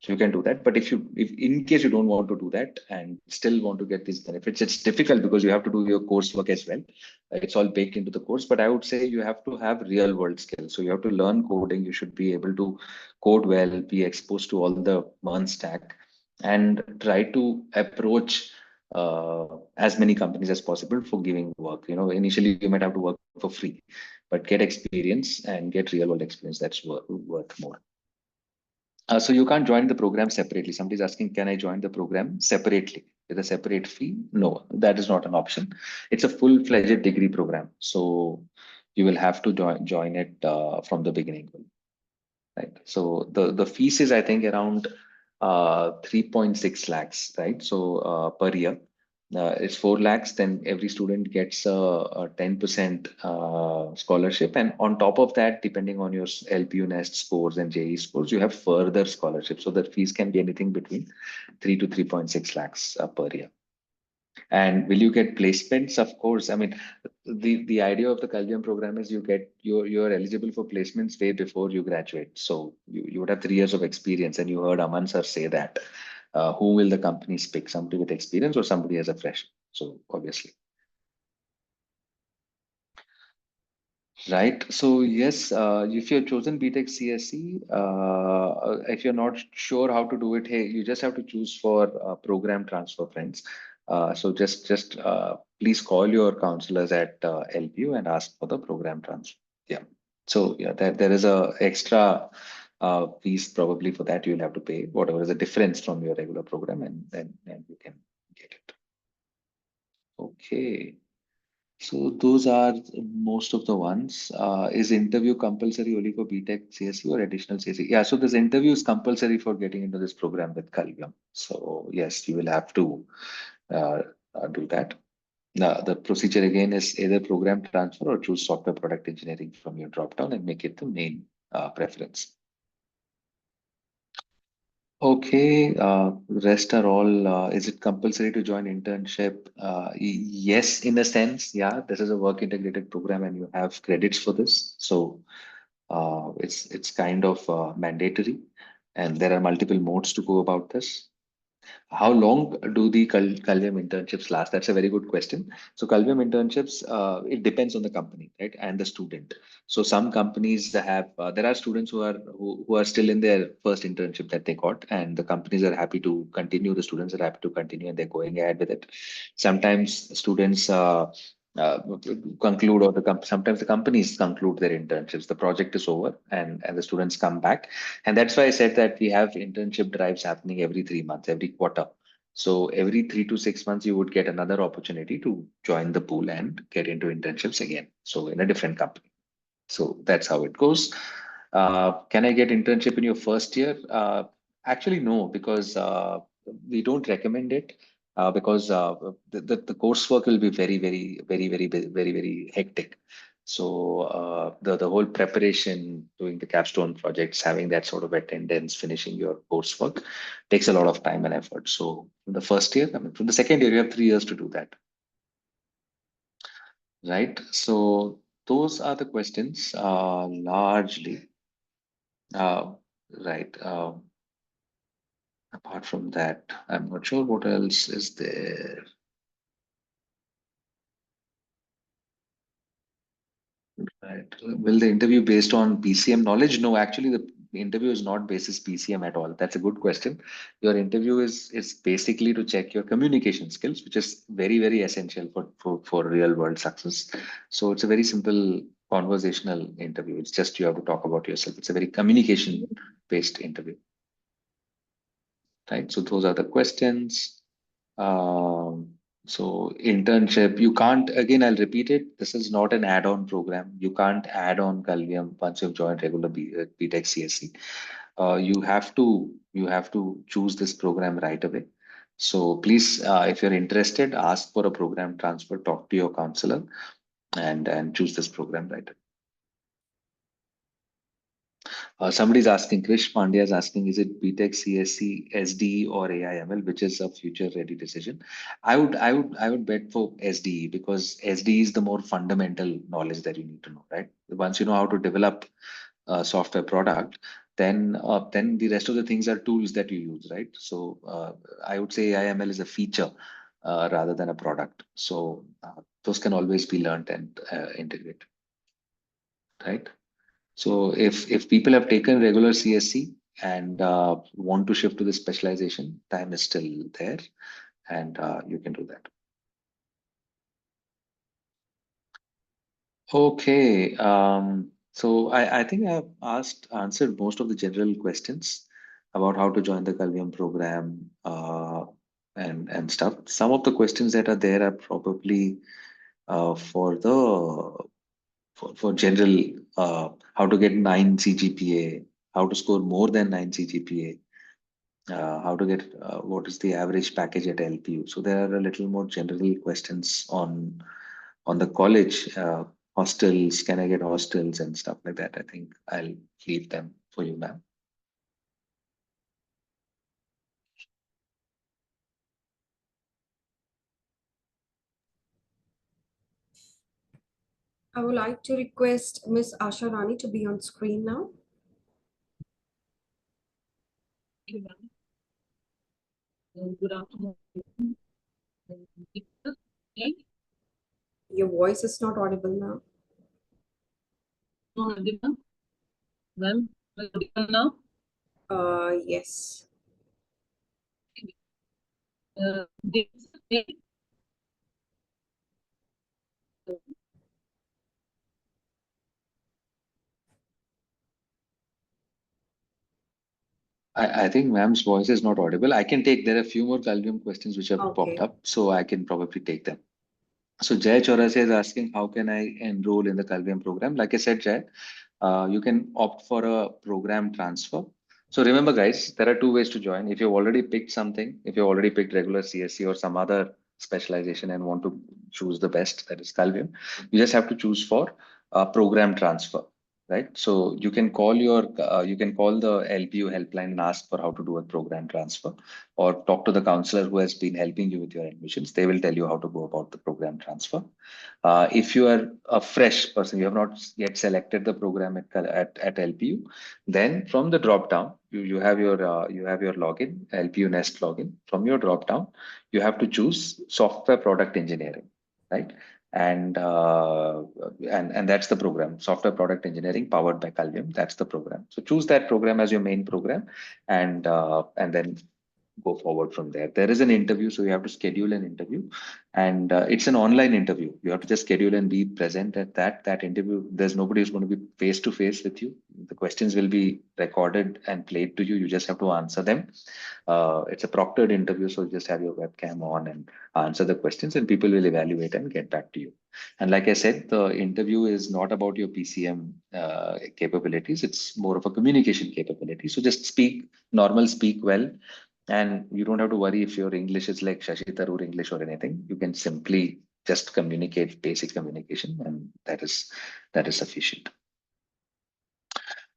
Speaker 2: So you can do that. But if in case you don't want to do that and still want to get these benefits, it's difficult because you have to do your coursework as well. It's all baked into the course. But I would say you have to have real world skills. So you have to learn coding. You should be able to code well, be exposed to all the MERN stack, and try to approach as many companies as possible for giving work. Initially you might have to work for free, but get experience and get real world experience. That's worth more. So you can't join the program separately. Somebody's asking, can I join the program separately with a separate fee? No, that is not an option. It's a full-fledged degree program. So you will have to join it from the beginning. Right. So the fees is, I think, around 3.6 lakhs, right? So per year. It's 4 lakhs, then every student gets a 10% scholarship. And on top of that, depending on your LPU Nest scores and JE scores, you have further scholarships. So the fees can be anything between 3 to 3.6 lakhs per year. And will you get placements? Of course. I mean, the idea of the Kalyan program is you're eligible for placements way before you graduate. So you would have 3 years of experience, and you heard Aman sir say that. Who will the companies pick? Somebody with experience or somebody as a fresh? So obviously. Right. So yes, if you've chosen BTech CSE, if you're not sure how to do it, hey, you just have to choose for program transfer, friends. So just please call your counselors at LPU and ask for the program transfer. Yeah. So yeah, there is a extra fees probably for that you'll have to pay whatever is the difference from your regular program, and then you can get it. Okay. So those are most of the ones. Is interview compulsory only for BTech CSE or additional CSE? Yeah, so this interview is compulsory for getting into this program with Kalyan. So yes, you will have to do that. Now, the procedure again is either program transfer or choose software product engineering from your dropdown and make it the main preference. Okay, rest are all, is it compulsory to join internship? Yes, in a sense, yeah, this is a work integrated program and you have credits for this. So it's kind of mandatory, and there are multiple modes to go about this. How long do the Kalyan internships last? That's a very good question. So Kalyan internships, it depends on the company, right, and the student. So some companies have, there are students who are still in their first internship that they got, and the companies are happy to continue. The students are happy to continue, and they're going ahead with it. Sometimes students uh, conclude, or sometimes the companies conclude their internships. The project is over, and the students come back, and that's why I said that we have internship drives happening every 3 months, every quarter. So every 3 to 6 months, you would get another opportunity to join the pool and get into internships again. So in a different company. So that's how it goes. Can I get internship in your first year? Actually, no, because we don't recommend it. Because the coursework will be very hectic. So the whole preparation, doing the capstone projects, having that sort of attendance, finishing your coursework takes a lot of time and effort. So from the first year, I mean, from the second year, you have 3 years to do that, right? So those are the questions largely. Uh, right. Apart from that, I'm not sure what else is there. Right. Will the interview based on PCM knowledge? No, actually, the interview is not basis PCM at all. That's a good question. Your interview is basically to check your communication skills, which is very essential for real world success. So it's a very simple conversational interview. It's just you have to talk about yourself. It's a very communication based interview. Right. So those are the questions. So internship, you can't, again, I'll repeat it. This is not an add-on program. You can't add on Kalvium once you've joined regular BTech CSE. You have to choose this program right away. So please, if you're interested, ask for a program transfer, talk to your counselor and choose this program right away. Somebody's asking, Krish Pandya is asking, is it BTech, CSC, SDE, or AIML, which is a future-ready decision? I would bet for SDE because SDE is the more fundamental knowledge that you need to know, right? Once you know how to develop a software product, then the rest of the things are tools that you use, right? So I would say AIML is a feature rather than a product. So those can always be learned and integrated, right? So if people have taken regular CSC and want to shift to the specialization, time is still there, and you can do that. Okay. So I think I've answered most of the general questions about how to join the Kalvium program and stuff. Some of the questions that are there are probably for general, how to get 9 CGPA, how to score more than 9 CGPA, how to get what is the average package at LPU. So there are a little more general questions on the college hostels. Can I get hostels and stuff like that? I think I'll leave them for you, ma'am.
Speaker 1: I would like to request Ms. Asha Rani to be on screen now.
Speaker 5: Good afternoon.
Speaker 1: Your voice is not audible now.
Speaker 5: Ma'am, audible now?
Speaker 1: Yes.
Speaker 2: I think ma'am's voice is not audible. I can take, there are a few more Kalvium questions which have popped
Speaker 1: Okay.
Speaker 2: up, so I can probably take them. So Jay Chaurasia is asking, how can I enroll in the Kalvium program? Like I said, Jay, you can opt for a program transfer. So remember, guys, there are two ways to join. If you've already picked something, if you've already picked regular CSC or some other specialization and want to choose the best, that is Kalvium, you just have to choose for program transfer, right? So you can call the LPU helpline and ask for how to do a program transfer, or talk to the counselor who has been helping you with your admissions. They will tell you how to go about the program transfer. If you are a fresh person, you have not yet selected the program at LPU, then from the drop down, you have your login, LPU Nest login. From your drop down, you have to choose software product engineering, right? And that's the program, software product engineering powered by Kalvium. That's the program. So choose that program as your main program, and then go forward from there. There is an interview, so you have to schedule an interview, and it's an online interview. You have to just schedule and be present at that interview. There's nobody who's going to be face to face with you. The questions will be recorded and played to you. You just have to answer them. It's a proctored interview, so you just have your webcam on and answer the questions, and people will evaluate and get back to you. And like I said, the interview is not about your PCM capabilities. It's more of a communication capability. So just speak normal, speak well, and you don't have to worry if your English is like Shashi Tharoor English or anything. You can simply just communicate basic communication, and that is sufficient.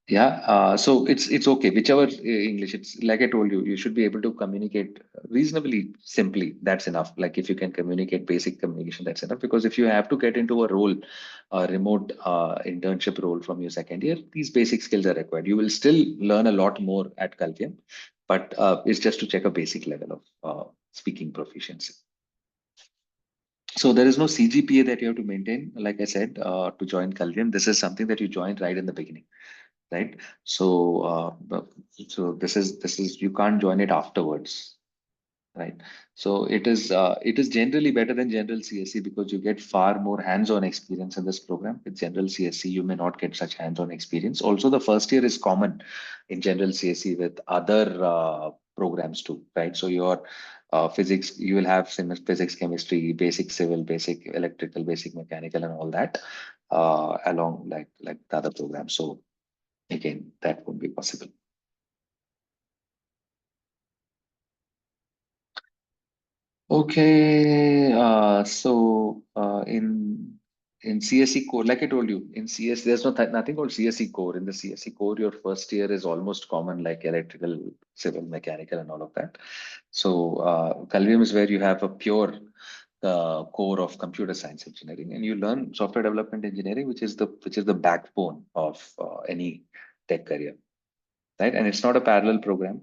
Speaker 2: Yeah, so it's okay. Whichever English, it's like I told you, you should be able to communicate reasonably simply. That's enough. Like if you can communicate basic communication, that's enough. Because if you have to get into a role, a remote internship role from your second year, these basic skills are required. You will still learn a lot more at Calvium, but it's just to check a basic level of speaking proficiency. So there is no CGPA that you have to maintain. Like I said, to join Calvium, this is something that you join right in the beginning. Right. So, so this is you can't join it afterwards, right? So it is generally better than general CSE because you get far more hands-on experience in this program. With general CSE, you may not get such hands-on experience. Also, the first year is common in general CSE with other programs too, right? So your physics, you will have physics, chemistry, basic civil, basic electrical, basic mechanical, and all that along like the other programs. So again, that would be possible. Okay, so in CSE core, like I told you, in CS there's nothing called CSE core. In the CSE core, your first year is almost common, like electrical, civil, mechanical, and all of that. So Calvium is where you have a pure core of computer science engineering, and you learn software development engineering, which is the backbone of any tech career, right? And it's not a parallel program.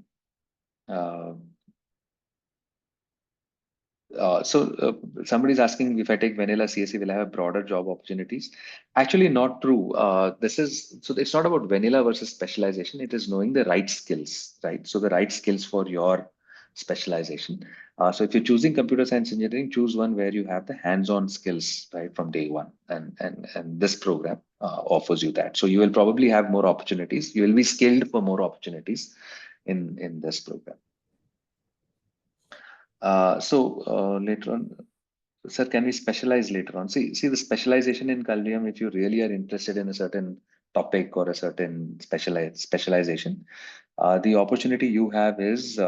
Speaker 2: Uh, Somebody's asking if I take vanilla CSE, will I have broader job opportunities? Actually, not true. It's not about vanilla versus specialization. It is knowing the right skills, right? So the right skills for your specialization. So if you're choosing computer science engineering, choose one where you have the hands-on skills right from day one, and this program offers you that. So you will probably have more opportunities. You will be skilled for more opportunities in this program. Later on, sir, can we specialize later on? See the specialization in Calvium, if you really are interested in a certain topic or a certain specialization, the opportunity you have is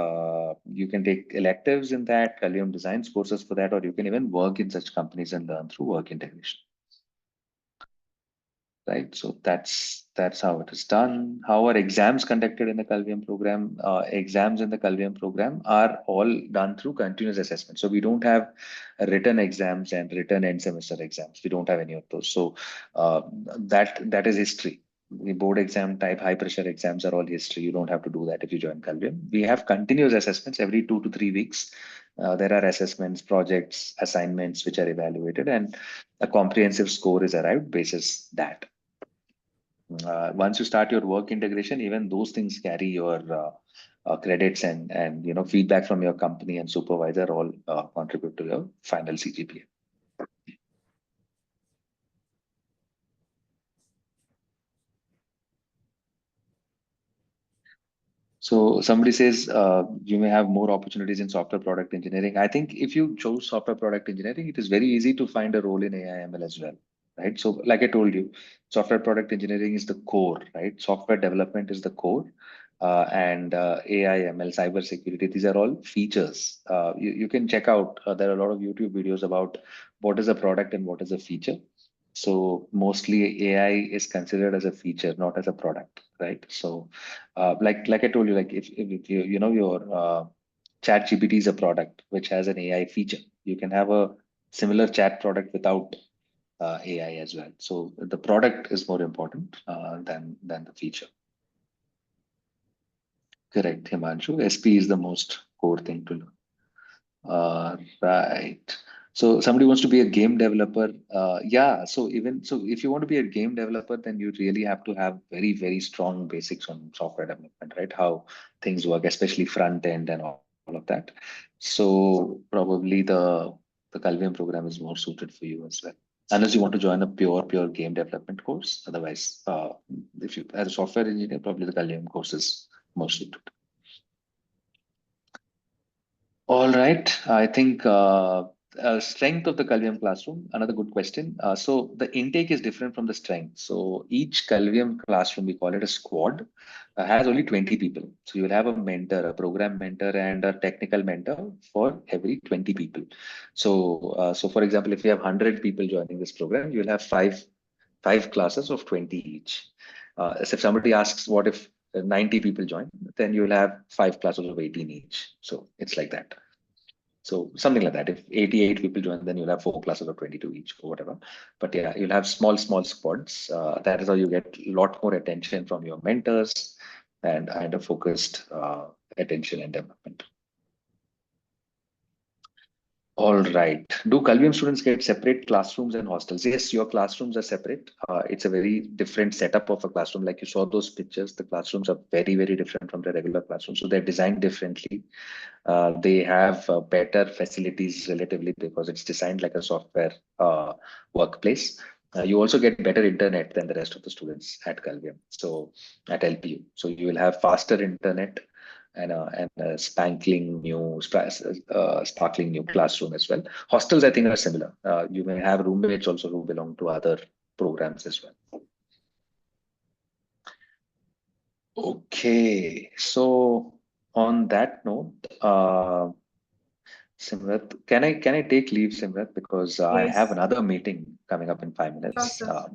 Speaker 2: you can take electives in that, Calvium designs courses for that, or you can even work in such companies and learn through work integration. Right, so that's how it is done. How are exams conducted in the Calvium program? Exams in the Calvium program are all done through continuous assessment. So we don't have written exams and written end semester exams. We don't have any of those. So that is history. The board exam type high pressure exams are all history. You don't have to do that if you join Calvium. We have continuous assessments every 2 to 3 weeks. There are assessments, projects, assignments which are evaluated, and a comprehensive score is arrived basis that. Once you start your work integration, even those things carry your credits and feedback from your company and supervisor all contribute to your final CGPA. So somebody says you may have more opportunities in software product engineering. I think if you chose software product engineering, it is very easy to find a role in AI/ML as well, right? So like I told you, software product engineering is the core, right? Software development is the core, and AI/ML, cyber security, these are all features. You can check out. There are a lot of YouTube videos about what is a product and what is a feature. So mostly AI is considered as a feature, not as a product, right? So like I told you, like if you know your chat GPT is a product which has an AI feature, you can have a similar chat product without AI as well. So the product is more important than the feature. Correct, Himanshu. SP is the most core thing to learn. Right. So somebody wants to be a game developer. Yeah. So if you want to be a game developer, then you really have to have very, very strong basics on software development, right? How things work, especially front end and all all of that. So probably the Calvium program is more suited for you as well. Unless you want to join a pure game development course. Otherwise, if you as a software engineer, probably the Calvium course is more suited. All right. I think strength of the Calvium classroom, another good question. So the intake is different from the strength. So each Calvium classroom, we call it a squad, has only 20 people. So you will have a mentor, a program mentor, and a technical mentor for every 20 people. So, so for example, if you have 100 people joining this program, you will have five classes of 20 each. As if somebody asks, what if 90 people join, then you will have 5 classes of 18 each. So it's like that. So something like that. If 88 people join, then you'll have 4 classes of 22 each or whatever. But yeah, you'll have small squads. That is how you get a lot more attention from your mentors and a focused attention and development. All right. Do Calvium students get separate classrooms and hostels? Yes, your classrooms are separate. It's a very different setup of a classroom. Like you saw those pictures, the classrooms are very, very different from the regular classrooms. So they're designed differently. They have better facilities relatively because it's designed like a software workplace. You also get better internet than the rest of the students at Calvium. So at LPU. So you will have faster internet and a sparkling new classroom as well. Hostels, I think, are similar. You may have roommates also who belong to other programs as well. Okay, so on that note, Simrat, can I take leave, Simrat, because I have
Speaker 1: Yes.
Speaker 2: another meeting coming up in 5 minutes.
Speaker 1: Sure, sir.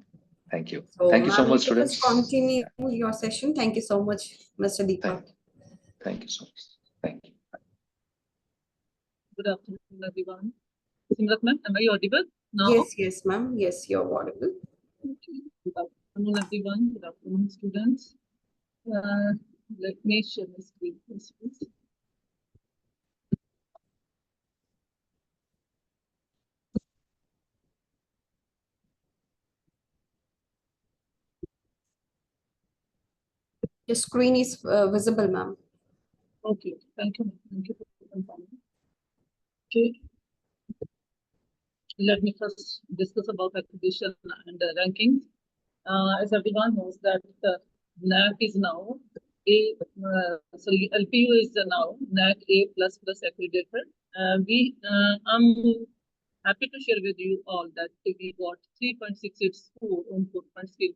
Speaker 2: Thank you.
Speaker 1: So,
Speaker 2: Thank you so
Speaker 1: ma'am,
Speaker 2: much,
Speaker 1: you can just
Speaker 2: students.
Speaker 1: continue your session. Thank you so much, Mr. Deepak.
Speaker 2: Thank you so much. Thank you.
Speaker 5: Good afternoon, everyone. Simrat ma'am, am I audible now?
Speaker 1: Yes, ma'am. Yes, you're audible.
Speaker 5: Okay. Good afternoon, everyone. Good afternoon, students. Let me share my screen, please.
Speaker 1: Your screen is visible, ma'am.
Speaker 5: Okay, thank you. Thank you for confirming. Okay. Let me first discuss about accreditation and rankings. As everyone knows that NAC is now LPU is now NAC A++ accredited. I'm happy to share with you all that we got 3.68 score on 4-point scale.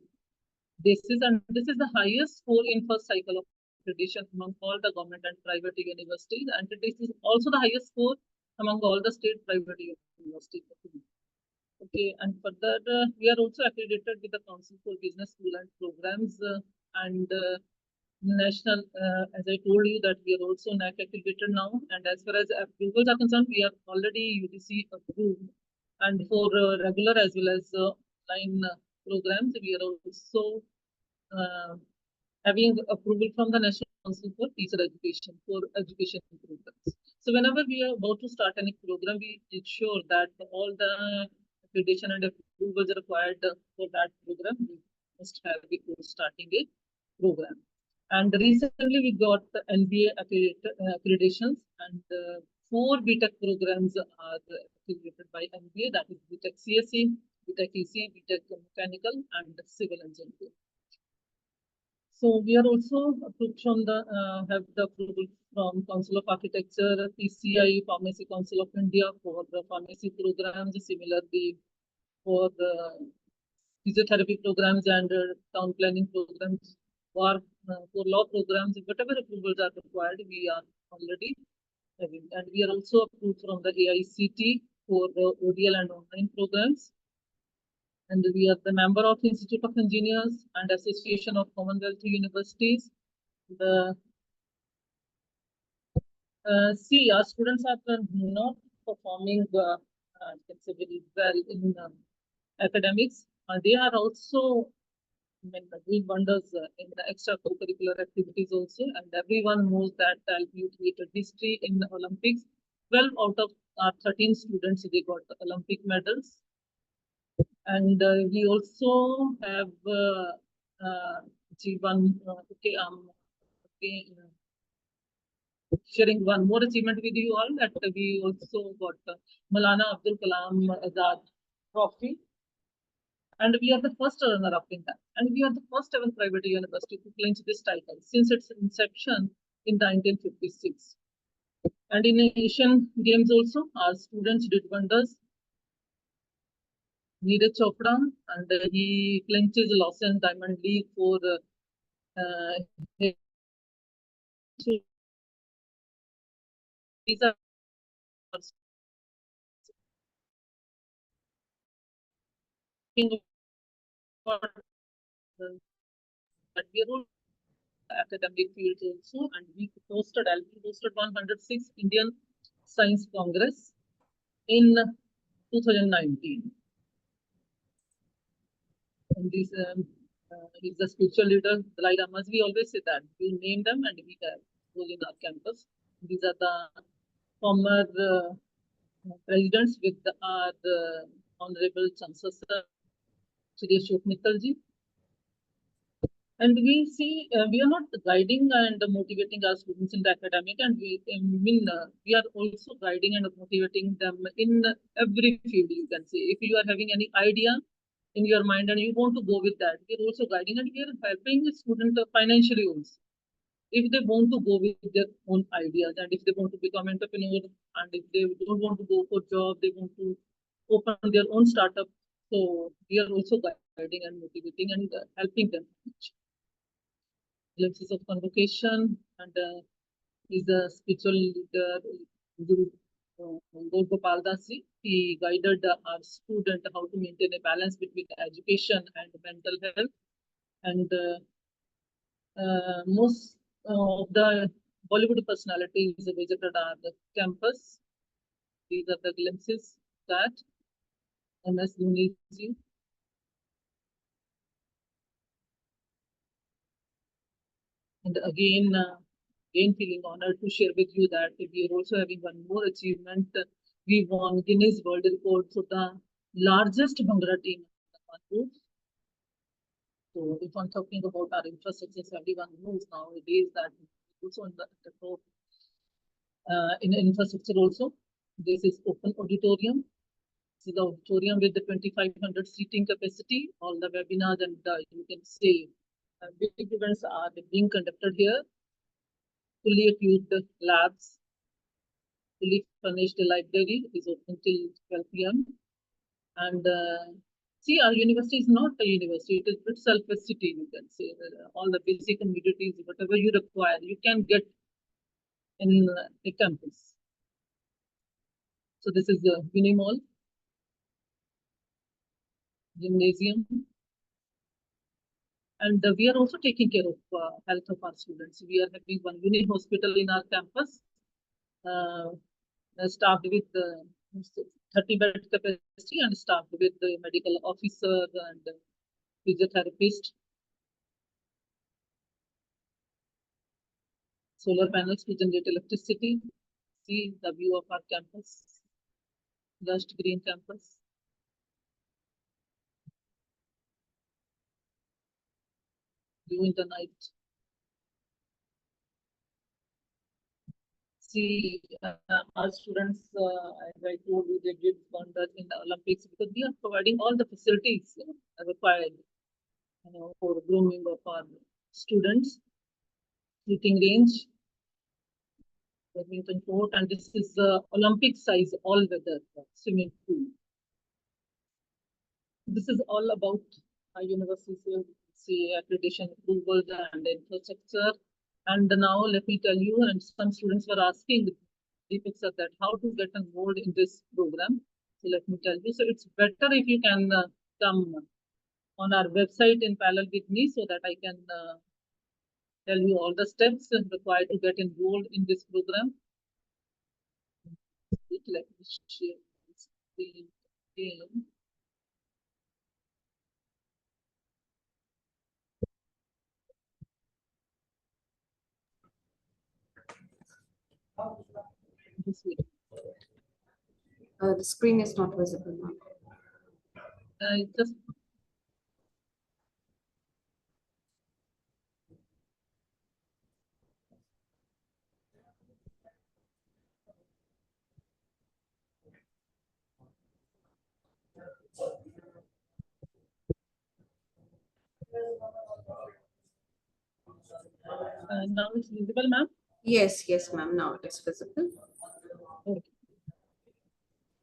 Speaker 5: This is the highest score in first cycle of accreditation among all the government and private universities, and this is also the highest score among all the state private universities. Okay, and further, we are also accredited with the Council for Business School and Programs and national. As I told you, that we are also NAC accredited now, and as far as approvals are concerned, we are already UGC approved, and for regular as well as online programs, we are also having approval from the National Council for Teacher Education for education programs. So whenever we are about to start any program, we ensure that all the accreditation and approvals required for that program we must have before starting a program. And recently we got the NBA accreditations, and 4 BTech programs are accredited by NBA. That is BTech CSE, BTech EC, BTech Mechanical, and Civil Engineering. So we are also approved from the have the approval from Council of Architecture, PCI, Pharmacy Council of India for the pharmacy programs. Similarly, for the physiotherapy programs and town planning programs, or for law programs, whatever approvals are required, we are already having. And we are also approved from the AICT for the ODL and online programs. And we are the member of Institute of Engineers and Association of Commonwealth Universities. The see, our students are not performing very well in academics. They are also doing wonders in the extracurricular activities also. And everyone knows that LPU created history in the Olympics. 12 out of our 13 students, they got the Olympic medals. And we also have G1, sharing one more achievement with you all, that we also got Maulana Abdul Kalam Azad Trophy. And we are the first runner-up in that. And we are the first ever private university to clinch this title since its inception in 1956. And in Asian Games also, our students did wonders. Neeraj Chopra, and he clinches Lausanne Diamond League for these are that we are academic fields also, and we hosted 106 Indian Science Congress in 2019. And this is the spiritual leader, Dalai Lamas. We always say that we name them and we have those in our campus. These are the former presidents with our Honorable Chancellor Shri Ashok Mittalji. And we see we are not guiding and motivating our students in the academic, and we are also guiding and motivating them in every field. You can say, if you are having any idea in your mind and you want to go with that, we are also guiding and we are helping the student financially also. If they want to go with their own ideas, and if they want to become entrepreneur, and if they don't want to go for job, they want to open their own startup. So we are also guiding and motivating and helping them. Glimpses of convocation, and he's a spiritual leader, Guru Gopal Das ji. He guided our student how to maintain a balance between education and mental health. And most of the Bollywood personalities visited our campus. These are the glimpses that MS Dhoni ji. And again, feeling honored to share with you that we are also having one more achievement. We won Guinness World Record for the largest Bhangra team in the world. So if I'm talking about our infrastructure, everyone knows nowadays that also on the top in infrastructure also. This is open auditorium. This is the auditorium with the 2,500 seating capacity. All the webinars and you can say big events are being conducted here. Fully equipped labs, fully furnished library is open till 12 p.m. And see, our university is not a university, it is itself a city, you can say. All the basic amenities, whatever you require, you can get in a campus. So this is the Uni Mall, gymnasium. And we are also taking care of health of our students. We are having one uni hospital in our campus, staffed with 30 bed capacity and staffed with the medical officer and physiotherapist. Solar panels to generate electricity. See the view of our campus, lush green campus. View in the night. See, our students, as I told you, they did wonders in the Olympics because we are providing all the facilities required, for grooming of our students. Shooting range, badminton court, and this is Olympic size all-weather swimming pool. This is all about our university's accreditation approvals and infrastructure. And now let me tell you, and some students were asking Deepak sir that how to get enrolled in this program. So let me tell you. So it's better if you can come on our website in parallel with me so that I can tell you all the steps required to get enrolled in this program. Let me share this screen again. This way.
Speaker 1: The screen is not visible now.
Speaker 5: Just Now it's visible, ma'am?
Speaker 1: Yes, ma'am. Now it is visible.
Speaker 5: Okay.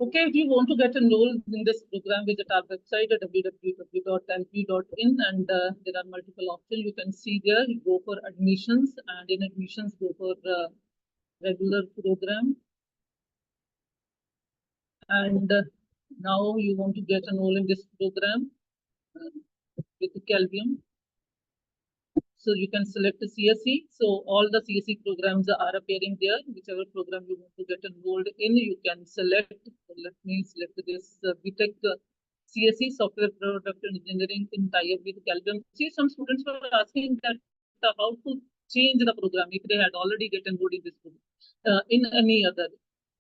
Speaker 5: Okay, if you want to get enrolled in this program, visit our website at www.lp.in, and there are multiple options you can see there. You go for admissions, and in admissions, go for regular program. And now you want to get enrolled in this program with Calvium. So you can select the CSE. So all the CSE programs are appearing there. Whichever program you want to get enrolled in, you can select. So let me select this BTech CSE, Software Product Engineering, in tie-up with Calvium. See, some students were asking that how to change the program if they had already get enrolled in this program, in any other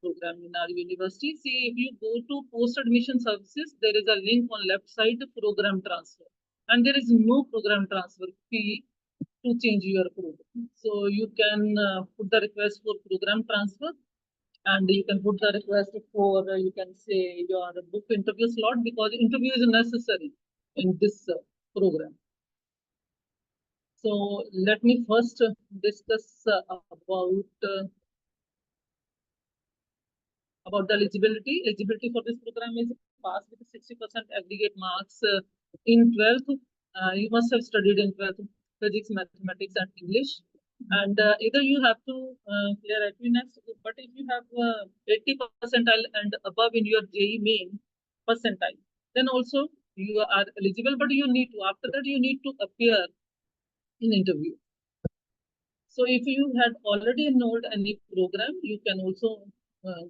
Speaker 5: program in our university. See, if you go to post-admission services, there is a link on left side, program transfer. And there is no program transfer fee to change your program. So you can put the request for program transfer, and you can put the request for, you can say, your book interview slot, because interview is necessary in this program. So let me first discuss about the eligibility. Eligibility for this program is pass with 60% aggregate marks in 12th. You must have studied in 12th physics, mathematics, and English. And either you have to clear AP next, but if you have 80 percentile and above in your JEE main percentile, then also you are eligible, but you need to, after that, you need to appear in interview. So if you had already enrolled any program, you can also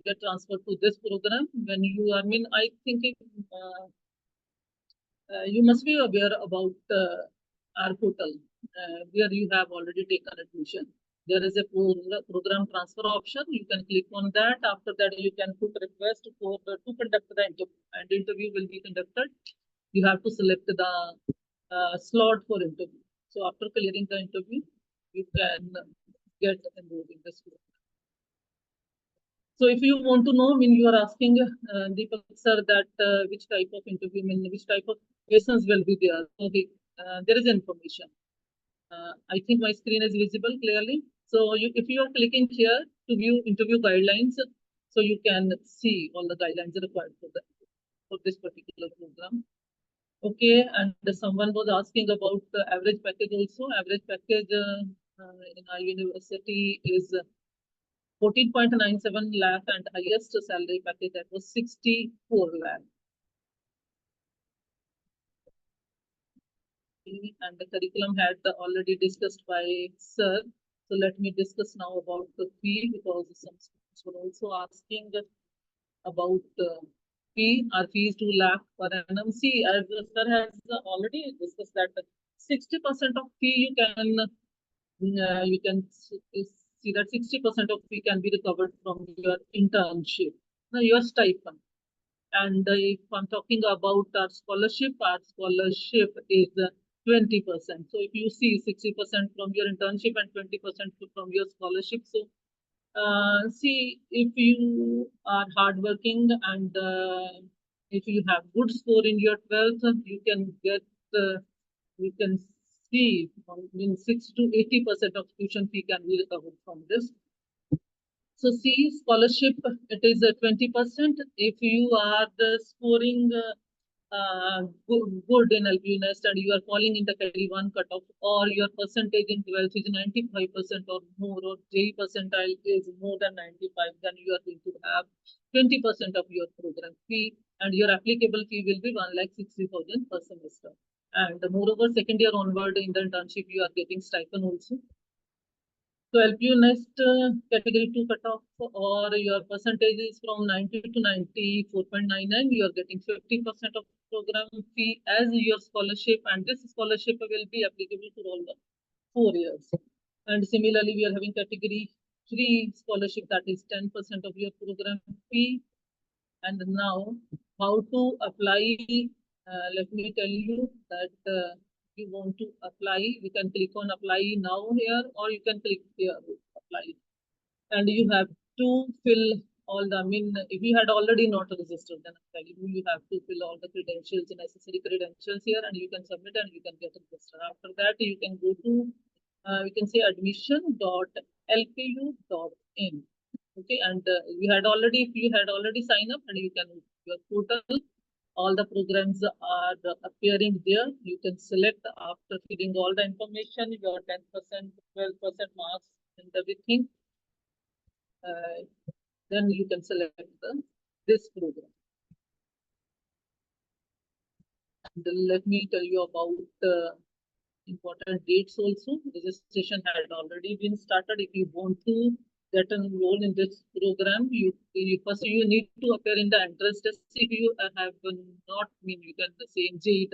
Speaker 5: get transferred to this program. When you, I mean, I think you must be aware about our portal where you have already taken admission. There is a program transfer option. You can click on that. After that, you can put request for to conduct the interview, and interview will be conducted. You have to select the slot for interview. So after clearing the interview, you can get enrolled in this program. So if you want to know, I mean, you are asking Deepak sir that which type of interview, I mean, which type of questions will be there. So there is information. I think my screen is visible clearly. So if you are clicking here to view interview guidelines, so you can see all the guidelines required for this particular program. Okay, and someone was asking about the average package also. Average package in our university is 14.97 lakh, and highest salary package that was 64 lakh. And the curriculum had already discussed by sir. So let me discuss now about the fee, because some students were also asking about fee. Our fee is 2 lakh per annum. See, as the sir has already discussed that 60% of fee you can see that 60% of fee can be recovered from your internship, your stipend. And if I'm talking about our scholarship is 20%. So if you see 60% from your internship and 20% from your scholarship, so see, if you are hardworking and if you have good score in your 12th, you can get you can see in 6 to 80% of tuition fee can be recovered from this. So see, scholarship, it is 20%. If you are scoring good in LP Nest and you are falling in the category 1 cutoff, or your percentage in 12th is 95% or more, or JEE percentile is more than 95, then you are going to have 20% of your program fee, and your applicable fee will be 1,60,000 per semester. And moreover, second year onward in the internship, you are getting stipend also. So LPU Nest category 2 cutoff, or your percentage is from 90 to 94.99, you are getting 50% of program fee as your scholarship, and this scholarship will be applicable for all the 4 years. And similarly, we are having category 3 scholarship, that is 10% of your program fee. And now, how to apply? Let me tell you that you want to apply, you can click on apply now here, or you can click here apply, and you have to fill all the, I mean, if you had already not registered, then I'm telling you, you have to fill all the credentials, necessary credentials here, and you can submit and you can get registered. After that, you can go to we can say admission.lpu.in. Okay, and if you had already signed up, and you can your portal, all the programs are appearing there. You can select after filling all the information, your 10%, 12% marks and everything. Then you can select this program. And let me tell you about important dates also. Registration had already been started. If you want to get enrolled in this program, you first you need to appear in the entrance test. If you have not, you can say JEE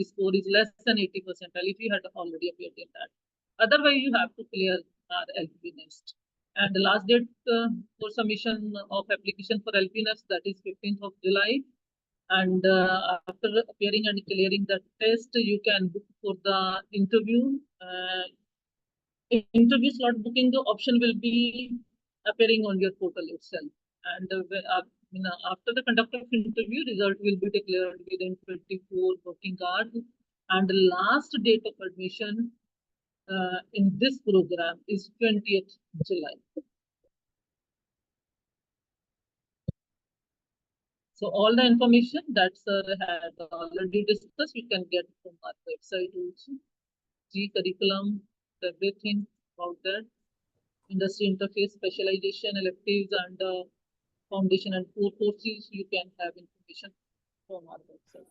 Speaker 5: score is less than 80%. If you had already appeared in that, otherwise you have to clear our LP Nest. And the last date for submission of application for LP Nest, that is 15th of July. And after appearing and clearing the test, you can book for the interview. Interview slot booking, the option will be appearing on your portal itself. And after the conduct of interview, result will be declared within 24 working hours. And the last date of admission in this program is 20th July. So all the information that sir had already discussed, you can get from our website also. G curriculum, everything about that. Industry interface, specialization, electives, and foundation and core courses, you can have information from our website.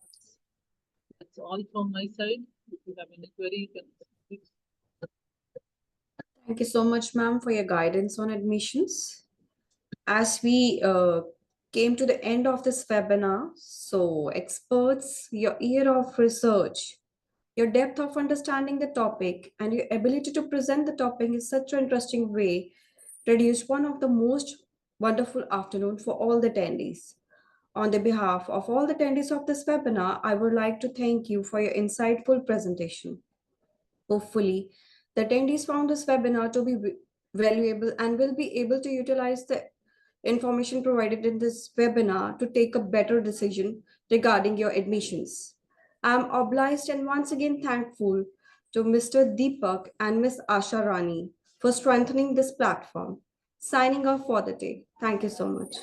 Speaker 5: That's all from my side. If you have any query, you can speak.
Speaker 1: Thank you so much, ma'am, for your guidance on admissions. As we came to the end of this webinar, so experts, your year of research, your depth of understanding the topic, and your ability to present the topic in such an interesting way produced one of the most wonderful afternoon for all the attendees. On the behalf of all the attendees of this webinar, I would like to thank you for your insightful presentation. Hopefully, the attendees found this webinar to be valuable and will be able to utilize the information provided in this webinar to take a better decision regarding your admissions. I'm obliged and once again thankful to Mr. Deepak and Ms. Asha Rani for strengthening this platform. Signing off for the day. Thank you so much.